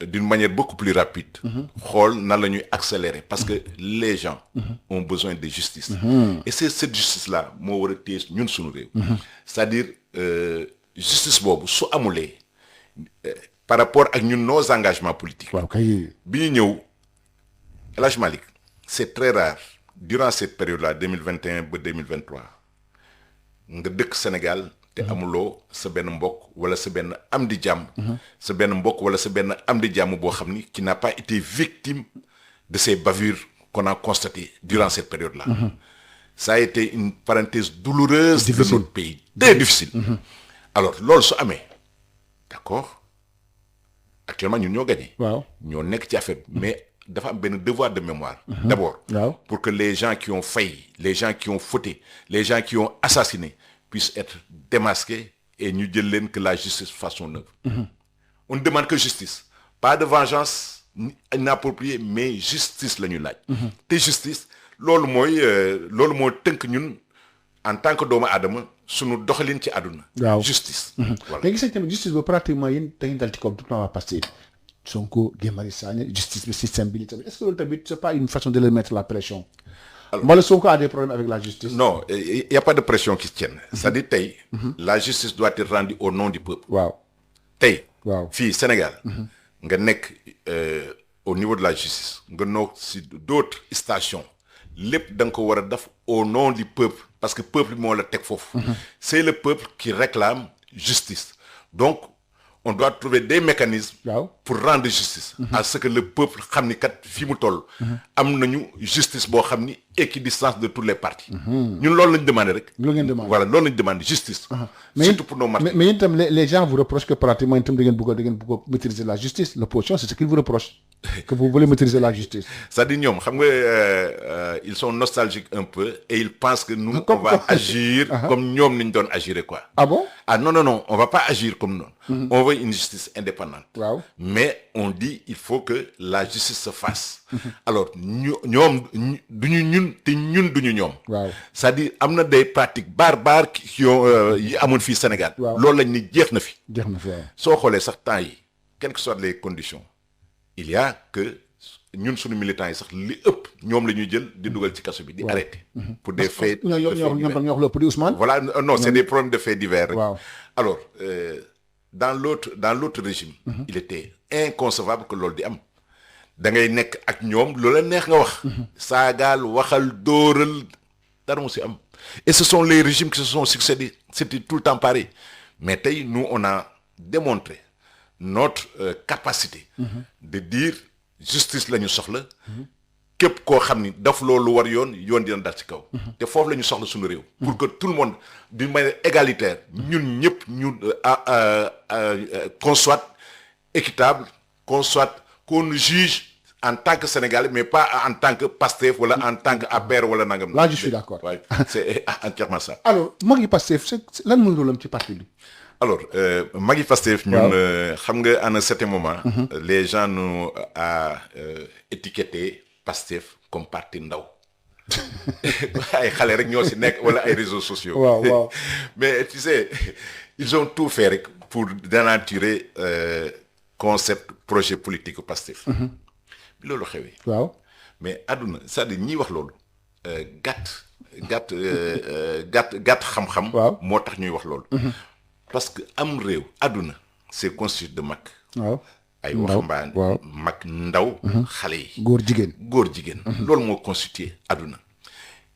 [SPEAKER 2] d'une manière beaucoup plus rapide. xool nan la ñuy accélérer parce que les gens. ont besoin de justice. et c'est cette justice là moo war a téye ñun suñu réew. c'est-à-dire justice boobu su amulee. par rapport ak ñun nos engagements politiques. bi ñu ñëw El Hadj Malick c'est très rare durant cette période là 2021 ba 2023 nga dëkk Sénégal te amuloo sa benn mbokk wala sa benn am di jàmm sa benn mbokk wala sa benn am di jàmm boo xam ni qui n'a pas été victime de ces bavures qu'on a constatées durant cette période-là. Ça a été une parenthèse douloureuse de notre pays, très difficile. Alors loolu su amee d'accord actuellement ñun ñoo gagné.
[SPEAKER 1] waaw
[SPEAKER 2] ñoo nekk ci affaire mais dafa am benn devoir de mémoire. D'abord pour que les gens qui ont failli, les gens qui ont fauté, les gens qui ont assassiné puissent être démasqués et ñu jël leen que la justice fasse son œuvre. On ne demande que justice, pas de vengeance inappropriée, mais justice la ñu laaj. te justice loolu moo tënk ñun en tant que doomu aadama sunu doxalin ci àdduna.
[SPEAKER 1] waaw
[SPEAKER 2] justice.
[SPEAKER 1] voilà mais gis nañ tamit justice ba pratiquement yéen dañuy dal ci kaw tout le temps waa Pastef Sonko Guy Marius Sagna justice bi système bi tamit est-ce que loolu tamit c'est pas une façon de leur mettre la pression. Wala Sonko a des problèmes avec la justice.
[SPEAKER 2] Non, il y a pas de pression qui se tienne. C'est-à-dire tey la justice doit être rendue au nom du peuple.
[SPEAKER 1] waaw
[SPEAKER 2] tey.
[SPEAKER 1] waaw
[SPEAKER 2] fii Sénégal. nga nekk au niveau de la justice nga noog si d'autres stations lépp da nga ko war a def au nom du peuple parce que peuple moo la teg foofu. C'est le peuple qui réclame justice. Donc on doit trouver des mécanismes pour rendre justice à ce que le peuple xam ni kat fi mu toll am nañu justice boo xam ni équidistance de toutes les parties. ñun loolu lañ demandé rek.
[SPEAKER 1] loolu ngeen demandé
[SPEAKER 2] voilà loolu lañ demandé justice. surtout pour nos martyrs.
[SPEAKER 1] mais yéen itam les gens vous reprochent que pratiquement itam da ngeen bëgg a maîtriser la justice. L'opposition c'est ce qu'ils vous reprochent. que vous voulez maîtriser la justice.
[SPEAKER 2] C'est-à-dire ñoom xam nga ils sont nostalgiques un peu et ils pensent que nous on va agir comme ñoom ni ñu doon agir quoi.
[SPEAKER 1] Ah bon?
[SPEAKER 2] Ah non on va pas agir comme noonu. On veut une justice indépendante.
[SPEAKER 1] waaw
[SPEAKER 2] mais on dit il faut que la justice se fasse. Alors ñoom duñu ñun te ñun duñu ñoom.
[SPEAKER 1] waaw
[SPEAKER 2] c'est-à-dire am na des pratiques barbares qui ont yi amoon fii Sénégal.
[SPEAKER 1] waaw
[SPEAKER 2] loolu lañ ni jeex na fi.
[SPEAKER 1] jeex na fi waaw.
[SPEAKER 2] soo xoolee sax temps yi quelles que soient les conditions il y a que ñun suñu militants yi sax li ëpp ñoom la ñuy jël di dugal ci kaso bi di arrêter. pour des faits
[SPEAKER 1] ñoo wax le Ousmane.
[SPEAKER 2] voilà non c'est des problèmes de faits divers.
[SPEAKER 1] waaw
[SPEAKER 2] alors dans l'autre régime. il était inconcevable que loolu di am. da ngay nekk ak ñoom loola neex nga wax. saagaal waxal dóoral dara mu si am. et ce sont les régimes qui se sont succédés c'était tout le temps pareil mais tey nous on a démontré notre capacité. de dire justice la ñu soxla. képp koo xam ni daf loolu war yoon dina dal ci kaw. te foofu la ñu soxla suñu réew. pour que tout le monde d'une manière égalitaire ñun ñëpp qu'on soit équitable qu'on nous juge en tant que Sénégalais mais pas en tant que Pastef wala en tant que APR wala nangam.
[SPEAKER 1] Là je suis d'accord.
[SPEAKER 2] Ouais, c'est entièrement ça.
[SPEAKER 1] alors mag yi Pastef lan mooy rôle am ci parti bi.
[SPEAKER 2] Alors mag yi Pastef ñun xam nga à un certain moment. les gens nous a étiqueté Pastef comme parti ndaw. ay xale rek ñoo ci nekk wala ay réseaux sociaux.
[SPEAKER 1] waaw
[SPEAKER 2] mais tu sais ils ont tout fait rek pour dénaturer concept projet politique Pastef. bi loolu xewee.
[SPEAKER 1] waaw
[SPEAKER 2] mais àdduna c'est-à-dire ñiy wax loolu gàtt xam-xam.
[SPEAKER 1] waaw
[SPEAKER 2] moo tax ñuy wax loolu. parce que am réew àdduna c'est constitué de mag.
[SPEAKER 1] waaw
[SPEAKER 2] ay waxambaane mag ndaw. xale yi
[SPEAKER 1] góor jigéen.
[SPEAKER 2] loolu moo constitué àdduna.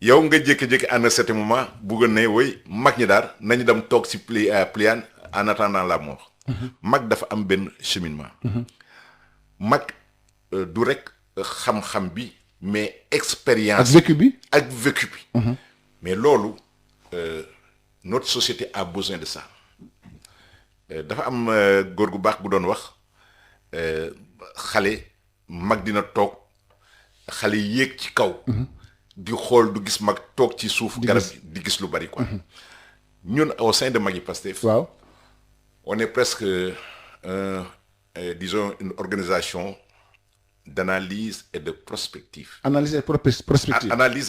[SPEAKER 2] yow nga jékki-jékki à un certain moment bugg ne woy mag ñi daal nañu dem toog ci pliant en attendant la mort. mag dafa am benn cheminement. mag du rek xam-xam bi mais expérience. ak vécu bi. mais loolu notre société a besoin de ça. dafa am góor gu baax bu doon wax xale mag dina toog xale yéeg ci kaw. di xool du gis mag toog ci suuf garab di gis lu bari quoi. ñun au sein de Maggi Pastef.
[SPEAKER 1] waaw
[SPEAKER 2] on est presque disons une organisation d'analyse et de prospective.
[SPEAKER 1] Analyse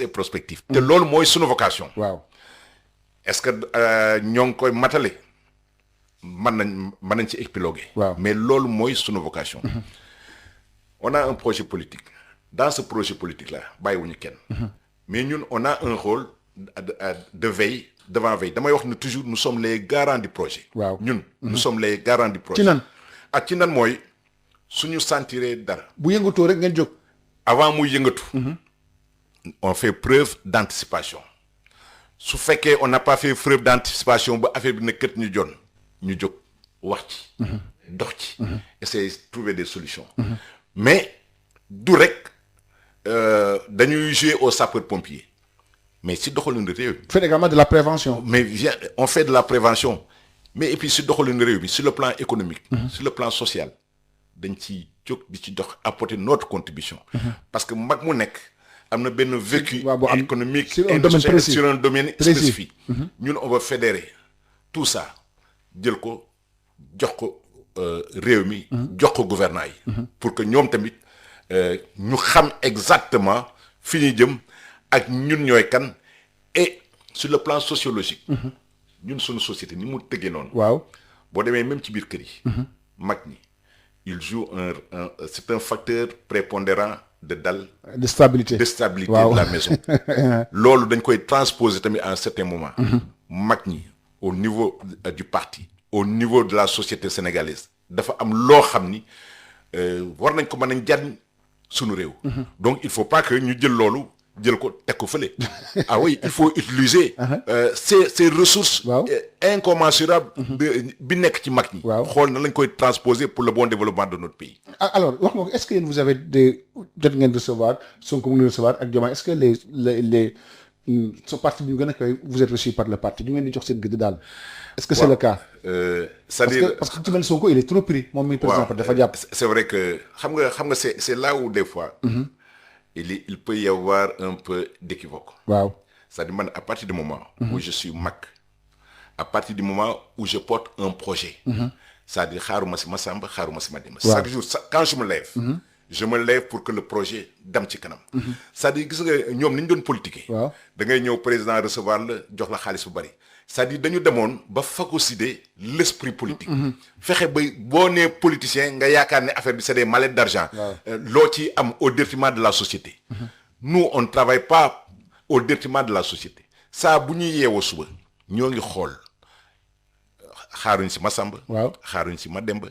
[SPEAKER 1] et prospective.
[SPEAKER 2] te loolu mooy sunu vocation.
[SPEAKER 1] waaw
[SPEAKER 2] est-ce que ñoo ngi koy matale mën nañ ci épiloguer.
[SPEAKER 1] waaw
[SPEAKER 2] mais loolu mooy sunu vocation. on a un projet politique dans ce projet politique là bàyyiwuñu kenn. mais ñun on a un rôle de veille devant veille damay wax ne toujours nous sommes les garants du projet.
[SPEAKER 1] waaw
[SPEAKER 2] ñun. nous sommes les garants du projet. ci nan mooy suñu sentiree dara.
[SPEAKER 1] bu yëngatoo rek ngeen jóg.
[SPEAKER 2] avant muy yëngatu. on fait preuve d'anticipation su fekkee on n'a pas fait preuve d'anticipation ba affaire bi ne kët ñu jon ñu jóg wax ci dox ci essayer trouver des solutions mais du rek dañuy jouer au sapeur-pompier mais si doxalin réew mi
[SPEAKER 1] fait également de la prévention
[SPEAKER 2] mais on fait de la prévention mais et puis si doxalin réew mi sur le plan économique sur le plan social dañ ci jóg di ci dox apporter notre contribution parce que mag mu nekk am na benn vécu économique
[SPEAKER 1] sur un domaine précis
[SPEAKER 2] sur un domaine spécifique ñun on va fédérer tout ça jël ko jox ko réew mi jox ko gouvernants yi pour que ñoom tamit ñu xam exactement fi ñu jëm ak ñun ñooy kan et sur le plan sociologique ñun suñu société ni mu tëggee noonu
[SPEAKER 1] waaw
[SPEAKER 2] boo demee même ci biir kër yi mag ñi il joue c'est un facteur prépondérant de stabilité
[SPEAKER 1] wow.
[SPEAKER 2] de la maison loolu dañ koy transposer tamit à un certain moment mag ñi au niveau du parti au niveau de la société sénégalaise dafa am loo xam ni war nañ ko mën a jariñ sunu réew donc il faut pas que ñu jël loolu jël ko teg ko fële ah oui il faut utiliser ces ressources incommensurables bi nekk ci mag ñi xool na lañ koy transposer pour le bon développement de notre pays
[SPEAKER 1] alors wax nga ko est-ce que yéen vous avez jot ngeen recevoir Sonko mu ngi recevoir ak Diomaye est-ce que les sa parti bi ñu gën a koy vous êtes reçu par le parti ñu ngeen di jox seen gëdd daal est-ce que c'est le cas
[SPEAKER 2] c'est-à-dire
[SPEAKER 1] parce que ci mel Sonko il est trop pris moom mi président dafa jàpp
[SPEAKER 2] c'est vrai que xam nga c'est là où des fois il peut y avoir un peu d'équivoque.
[SPEAKER 1] Wow.
[SPEAKER 2] C'est-à-dire, à partir du moment où je suis MAC, à partir du moment où je porte un projet, c'est-à-dire, chaque jour, quand je me lève pour que le projet dam ci kanam. C'est-à-dire, ñoom ni ñu doon politique. Da ngay ñëw président recevoir la jox la xaalis bu bari. C'est-à-dire dañu demoon ba phagocyter l'esprit politique. fexe ba boo nee politicien nga yaakaar ne affaire bi c'est des mallettes d'argent. loo ci am au détriment de la société. Nous on ne travaille pas au détriment de la société. saa bu ñuy yeewoo suba ñoo ngi xool xaaruñ si Masamba. xaaruñ si Mademba.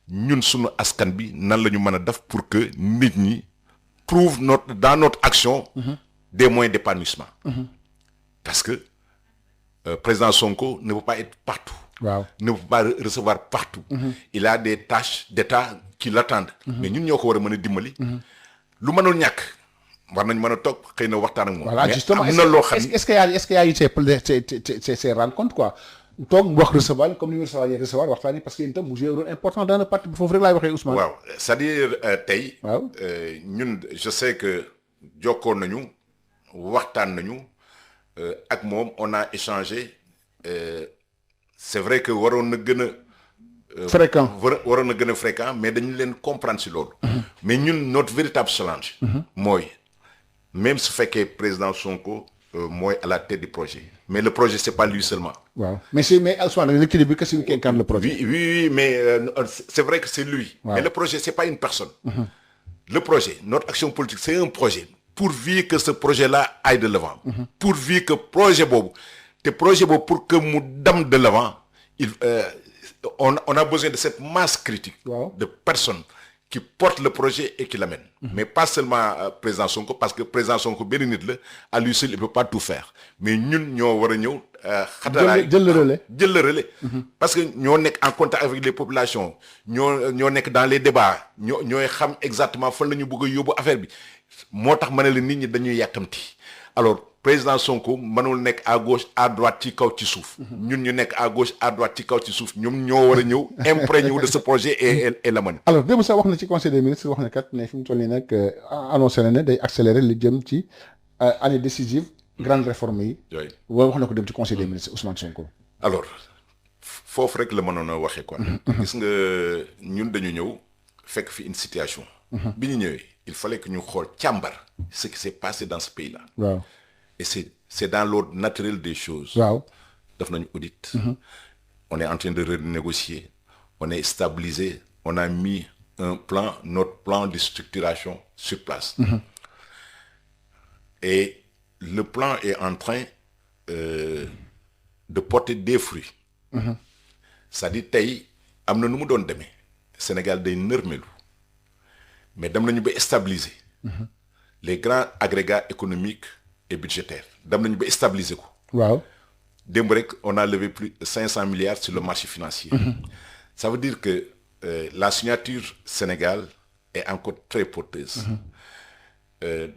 [SPEAKER 2] ñun sunu askan bi nan la ñu mën a def pour que nit ñi trouve dans notre action. des moyens d'épanouissement. parce que président Sonko ne peut pas être partout. Ne peut pas recevoir partout. Il a des tâches d'État qui l'attendent. Mais ñun ñoo ko war a mën a dimbali. lu mënul ñàkk war nañ mën a toog xëy na waxtaan ak moom.
[SPEAKER 1] voilà justement
[SPEAKER 2] am na loo xam
[SPEAKER 1] est-ce qu'il y a eu ces rencontres quoi toog wax recevoir comme ni mu recevoir waxtaan parce que yéen itam mu joué un rôle important dans le parti bi foofu rek laay waxee Ousmane.
[SPEAKER 2] waaw c'est-à-dire tey. ñun je sais que jokkoon nañu waxtaan nañu. ak moom on a échangé c'est vrai que waroon na gën a waroon na gën a fréquent mais dañu leen comprendre si loolu mais ñun notre véritable challenge mooy même su fekkee président Sonko mooy à la tête du projet mais le projet c'est pas lui seulement
[SPEAKER 1] mais Ousmane l'équilibre que c'est lui qui incarne le projet
[SPEAKER 2] oui mais c'est vrai que c'est lui mais le projet c'est pas une personne le projet notre action politique c'est un projet pourvu que ce projet-là aille de l'avant. Pourvu que projet pour que mu dam de l'avant, on a besoin de cette masse critique de personnes qui portent le projet et qui l'amènent. Mais pas seulement président Sonko, parce que président Sonko, à lui seul, il ne peut pas tout faire. Mais nous, nous devons
[SPEAKER 1] jël le relais.
[SPEAKER 2] Parce que nous sommes en contact avec les populations, nous sommes dans les débats, nous savons exactement ce que nous voulons faire. moo tax ma ne la nit ñi dañuy yàkkamti alors président Sonko mënul nekk à gauche à droite ci kaw ci suuf ñun ñu nekk à gauche à droite ci kaw ci suuf ñoom ñoo war a ñëw imprégné de ce projet et la mën alors
[SPEAKER 1] démb sax wax na ci conseil des ministres wax na kat ne fi mu toll nii nag annoncé na ne day accélérer li jëm ci année décisive grande réforme yi wax na ko dem ci conseil des ministres Ousmane Sonko
[SPEAKER 2] alors foofu rek la mënoon a waxee quoi gis nga ñun dañu ñëw fekk fi une situation bi ñu ñëwee il fallait que nous regardions ce qui s'est passé dans ce pays-là.
[SPEAKER 1] Wow.
[SPEAKER 2] Et c'est dans l'ordre naturel des choses.
[SPEAKER 1] Wow.
[SPEAKER 2] Nous avons audit. On est en train de renégocier. On est stabilisé. On a mis notre plan de structuration sur place. Et le plan est en train de porter des fruits. C'est-à-dire que nous Sénégal day nërmelu. Mais nous avons stabiliser les grands agrégats économiques et budgétaires. Nous avons stabiliser.
[SPEAKER 1] waaw
[SPEAKER 2] démb rek on a levé plus de 500 milliards sur le marché financier. Ça veut dire que la signature Sénégal est encore très porteuse.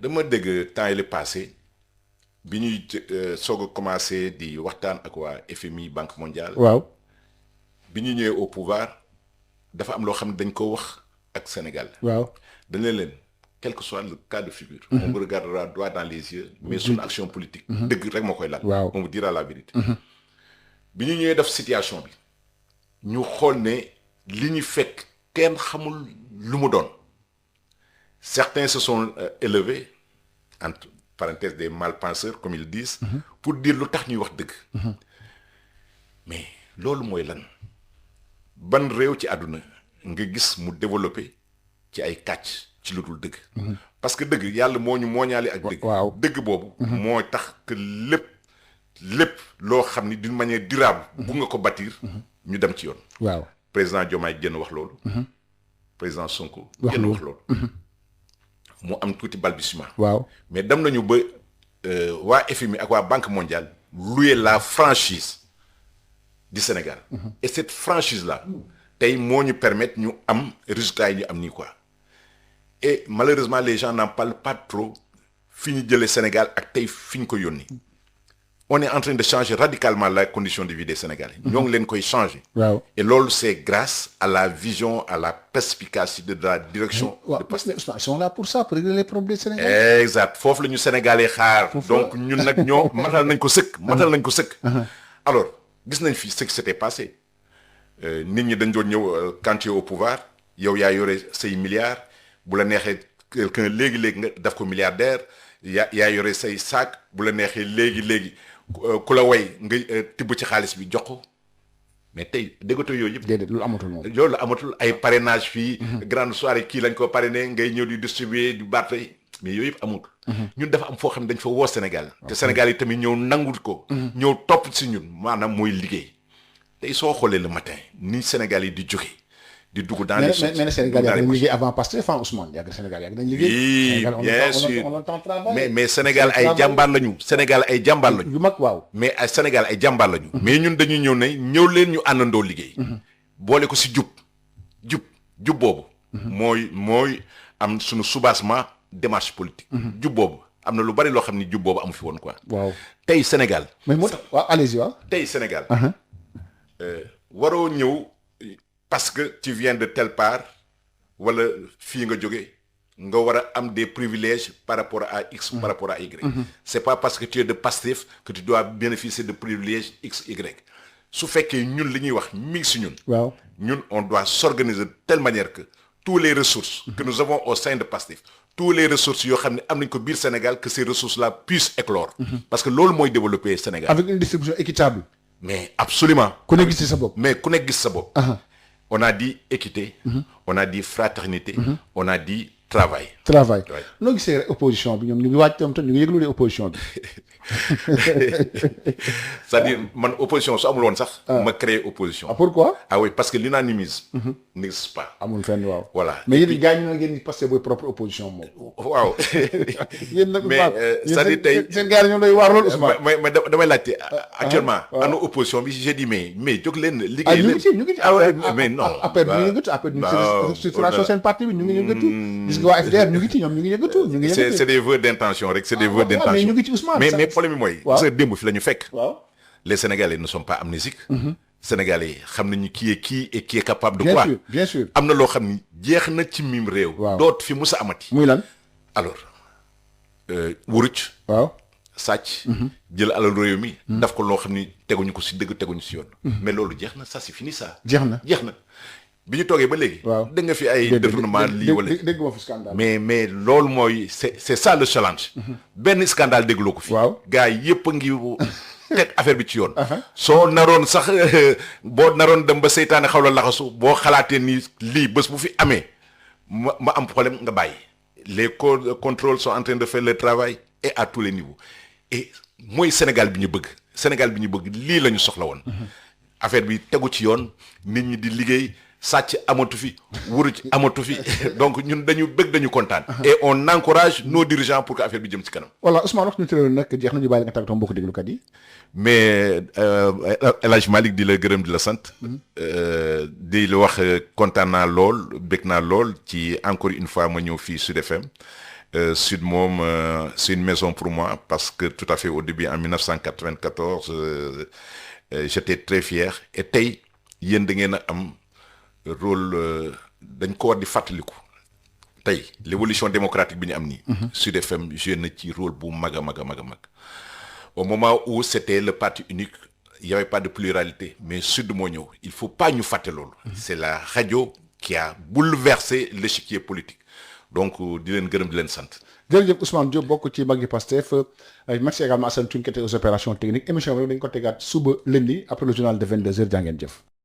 [SPEAKER 2] dama dégg temps yi la passé bi ñuy soog a commencé di waxtaan ak waa FMI Banque mondiale.
[SPEAKER 1] waaw
[SPEAKER 2] bi ñu ñëwee au pouvoir dafa am loo xam ne dañ ko wax ak Sénégal.
[SPEAKER 1] waaw
[SPEAKER 2] dañ leen quel que soit le cas de figure. on vous regardera droit dans les yeux. mais suñu action politique. dëgg rek moo koy laal.
[SPEAKER 1] waaw
[SPEAKER 2] on vous dira la vérité. bi ñu ñëwee def situation bi ñu xool ne li ñu fekk kenn xamul lu mu doon. Certains se sont élevés, entre parenthèses des malpenseurs, comme ils disent, pour dire lu tax ñuy wax dëgg. Mais loolu mooy lan ban réew ci àdduna nga gis mu développé ci ay kàcc ci lu dul dëgg. Parce que dëgg yàlla moo ñu mooñaale ak dëgg.
[SPEAKER 1] waaw
[SPEAKER 2] dëgg boobu. moo tax que lépp loo xam ni d'une manière durable. bu nga ko bâtir. ñu dem ci yoon.
[SPEAKER 1] waaw
[SPEAKER 2] président Diomaye génn wax loolu. président Sonko
[SPEAKER 1] wax
[SPEAKER 2] génn wax loolu. mu am tuuti balbutiement.
[SPEAKER 1] waaw
[SPEAKER 2] mais dem nañu ba waa FMI ak waa Banque mondiale louer la franchise du Sénégal. Et cette franchise là tey moo ñu permettre ñu am résultats yi ñu am nii quoi. Et malheureusement les gens n'en parlent pas trop fi ñu jëlee Sénégal ak tey fi ñu ko yónni. On est en train de changer radicalement la condition de vie des Sénégalais. ñoo ngi leen koy changer.
[SPEAKER 1] waaw
[SPEAKER 2] Et loolu c'est grâce à la vision à la perspicacité de la direction.
[SPEAKER 1] waaw parce que ils sont là pour ça pour régler les problèmes sénégalais.
[SPEAKER 2] Exact foofu la ñu Sénégalais xaar. donc ñun nag ñoo matal nañ ko sëkk. matal nañ ko sëkk. alors gis nañ fi ce qui s'était passé nit ñi dañ doon ñëw quand tu es au pouvoir yow yaa yore say milliards bu la neexee quelqu'un léegi-léegi nga def ko milliardaire yaa yore say sac bu la neexee léegi-léegi ku la way nga tibb ci xaalis bi jox ko mais tey déggatoo yooyu yëpp.
[SPEAKER 1] déedéet loolu amatul moom.
[SPEAKER 2] loolu amatul ay parrainage fii. grande soirée kii lañ ko parrainé ngay ñëw di distribuer du baat mais yooyu yëpp amul. ñun dafa am foo xam ne dañ fa woo Sénégal. te Sénégal yi tamit ñëw nangul ko. ñëw topp si ñun maanaam mooy liggéey. tey soo xoolee le matin ni Sénégal yi di jóge di dugg dans les
[SPEAKER 1] mais mais Sénégal yàgg nañ liggéey avant Pastef fan Ousmane yàgg Sénégal yàgg nañ liggéey.
[SPEAKER 2] oui bien sûr
[SPEAKER 1] on entend travailler.
[SPEAKER 2] mais Sénégal ay jàmbaar lañu. Sénégal ay jàmbaar lañu.
[SPEAKER 1] yu mag waaw.
[SPEAKER 2] mais ay Sénégal ay jàmbaar lañu. mais ñun dañuy ñëw ne ñëw leen ñu àndandoo liggéey. boole ko si jub boobu. mooy am suñu soubassement démarche politique. jub boobu am na lu bari loo xam ni jub boobu amu fi woon quoi.
[SPEAKER 1] waaw
[SPEAKER 2] tey Sénégal.
[SPEAKER 1] mais moo tax waaw allez-y waaw.
[SPEAKER 2] tey Sénégal. waroo ñëw parce que tu viens de telle part wala fii nga jóge nga war a am des privilèges par rapport à X par rapport à Y. C'est pas parce que tu es de Pastef que tu dois bénéficier de privilèges X Y. su fekkee ñun li ñuy wax mi ngi si ñun.
[SPEAKER 1] waaw
[SPEAKER 2] ñun on doit s'organiser de telle manière que tous les ressources que nous avons au sein de Pastef tous les ressources yoo xam ne am nañ ko biir Sénégal que ces ressources là puissent éclore. Parce que loolu mooy développer Sénégal.
[SPEAKER 1] avec une distribution équitable.
[SPEAKER 2] mais absolument.
[SPEAKER 1] ku ne gis ci sa bopp.
[SPEAKER 2] mais ku nekk gis sa bopp. on a dit équité. on a dit fraternité. on a dit travail.
[SPEAKER 1] noo gisee rek opposition bi ñoom ñu ngi waaj tam ñu ngi yëglu de opposition bi.
[SPEAKER 2] c'est-à-dire man opposition su amul woon sax. ma créer opposition.
[SPEAKER 1] ah pourquoi.
[SPEAKER 2] ah oui parce que l'unanimisme n'existe pas.
[SPEAKER 1] amul fenn waaw.
[SPEAKER 2] voilà
[SPEAKER 1] mais yéen gars ñu ne ngeen di passé booy propre opposition moom.
[SPEAKER 2] waaw.
[SPEAKER 1] yéen nag
[SPEAKER 2] mais c'est-à-dire tey
[SPEAKER 1] seen gars yi ñoom lay waar loolu Ousmane.
[SPEAKER 2] mais damay laajte actuellement. ana opposition bi j'ai dit mais jóg leen liggéey
[SPEAKER 1] ñu
[SPEAKER 2] leen.
[SPEAKER 1] ngi ci ñu ngi ci
[SPEAKER 2] mais non.
[SPEAKER 1] après ñu ngi yëngatu après ñu ngi structuration seen parti bi ñu ngi yëngatu. gis nga waa FDR ñu ngi ci ñoom ñu ngi yëngatu.
[SPEAKER 2] c'est des vœux d'intention rek c'est des vœux d'intention.
[SPEAKER 1] mais ñu ngi ci Ousmane.
[SPEAKER 2] mais problème bi mooy.
[SPEAKER 1] waaw
[SPEAKER 2] gis nga démb fi la ñu fekk.
[SPEAKER 1] waaw
[SPEAKER 2] les Sénégalais ne sont pas amnésiques. Sénégalais yi xam nañu qui est qui et qui est capable de
[SPEAKER 1] bien
[SPEAKER 2] quoi.
[SPEAKER 1] sûr bien sûr.
[SPEAKER 2] am na loo xam ni jeex na ci mim réew.
[SPEAKER 1] waaw
[SPEAKER 2] doot fi musa amati.
[SPEAKER 1] muy lan.
[SPEAKER 2] alors wuruc.
[SPEAKER 1] waaw.
[SPEAKER 2] sàcc. jël alal réew mi. daf ko loo xam ni teguñu ko si dëgg teguñu si yoon. mais loolu jeex na ça c'est fini ça.
[SPEAKER 1] jeex na
[SPEAKER 2] bi ñu toogee ba léegi.
[SPEAKER 1] waaw
[SPEAKER 2] dégg nga fi ay détournement lii wala.
[SPEAKER 1] dégg nga fi scandale.
[SPEAKER 2] mais loolu mooy c'est ça le challenge. benn scandale dégloo ko fi.
[SPEAKER 1] waaw
[SPEAKER 2] gars yi yëpp a ngi teg affaire bi ci yoon. soo naroon sax boo naroon dem ba seytaane xaw la laxasu boo xalaatee ni lii bés bu fi amee ma am problème nga bàyyi. les contrôles sont en train de faire le travail et à tous les niveaux et mooy Sénégal bi ñu bëgg lii la ñu soxla woon. affaire bi tegu ci yoon nit ñi di liggéey sàcc amatu fi wuruj amatu fi donc ñun dañu bëgg dañu kontaan. et on encourage nos dirigeants pour que affaire bi jëm ci kanam.
[SPEAKER 1] voilà Ousmane wax ñu tëral nag jeex na ñu bàyyi la nga tàggatoo mbokku déglukat yi.
[SPEAKER 2] mais El Hadj Malick di la gërëm di la sant. di la wax kontaan naa lool bëgg naa lool ci encore une fois ma ñëw fii Sud FM. Sud moom c'est une maison pour moi parce que tout à fait au début en 1994 j'étais très fier et tey yéen da ngeen a am rôle dañ ko war di fàttaliku tey l'évolution démocratique bi ñu am nii. Sud FM joué na ci rôle bu mag a mag a mag a mag au moment où c'était le parti unique il y avait pas de pluralité mais Sud moo ñëw il faut pas ñu fàtte loolu. C'est la radio qui a bouleversé l'échiquier politique. donc di leen gërëm di leen sant.
[SPEAKER 1] jërëjëf Ousmane Diop bokk ci mag yi Pastef merci également Assane Thioune qui était aux opérations techniques émission bi dañ ko tegaat suba lundi après le journal de 22h jaa ngeen jëf.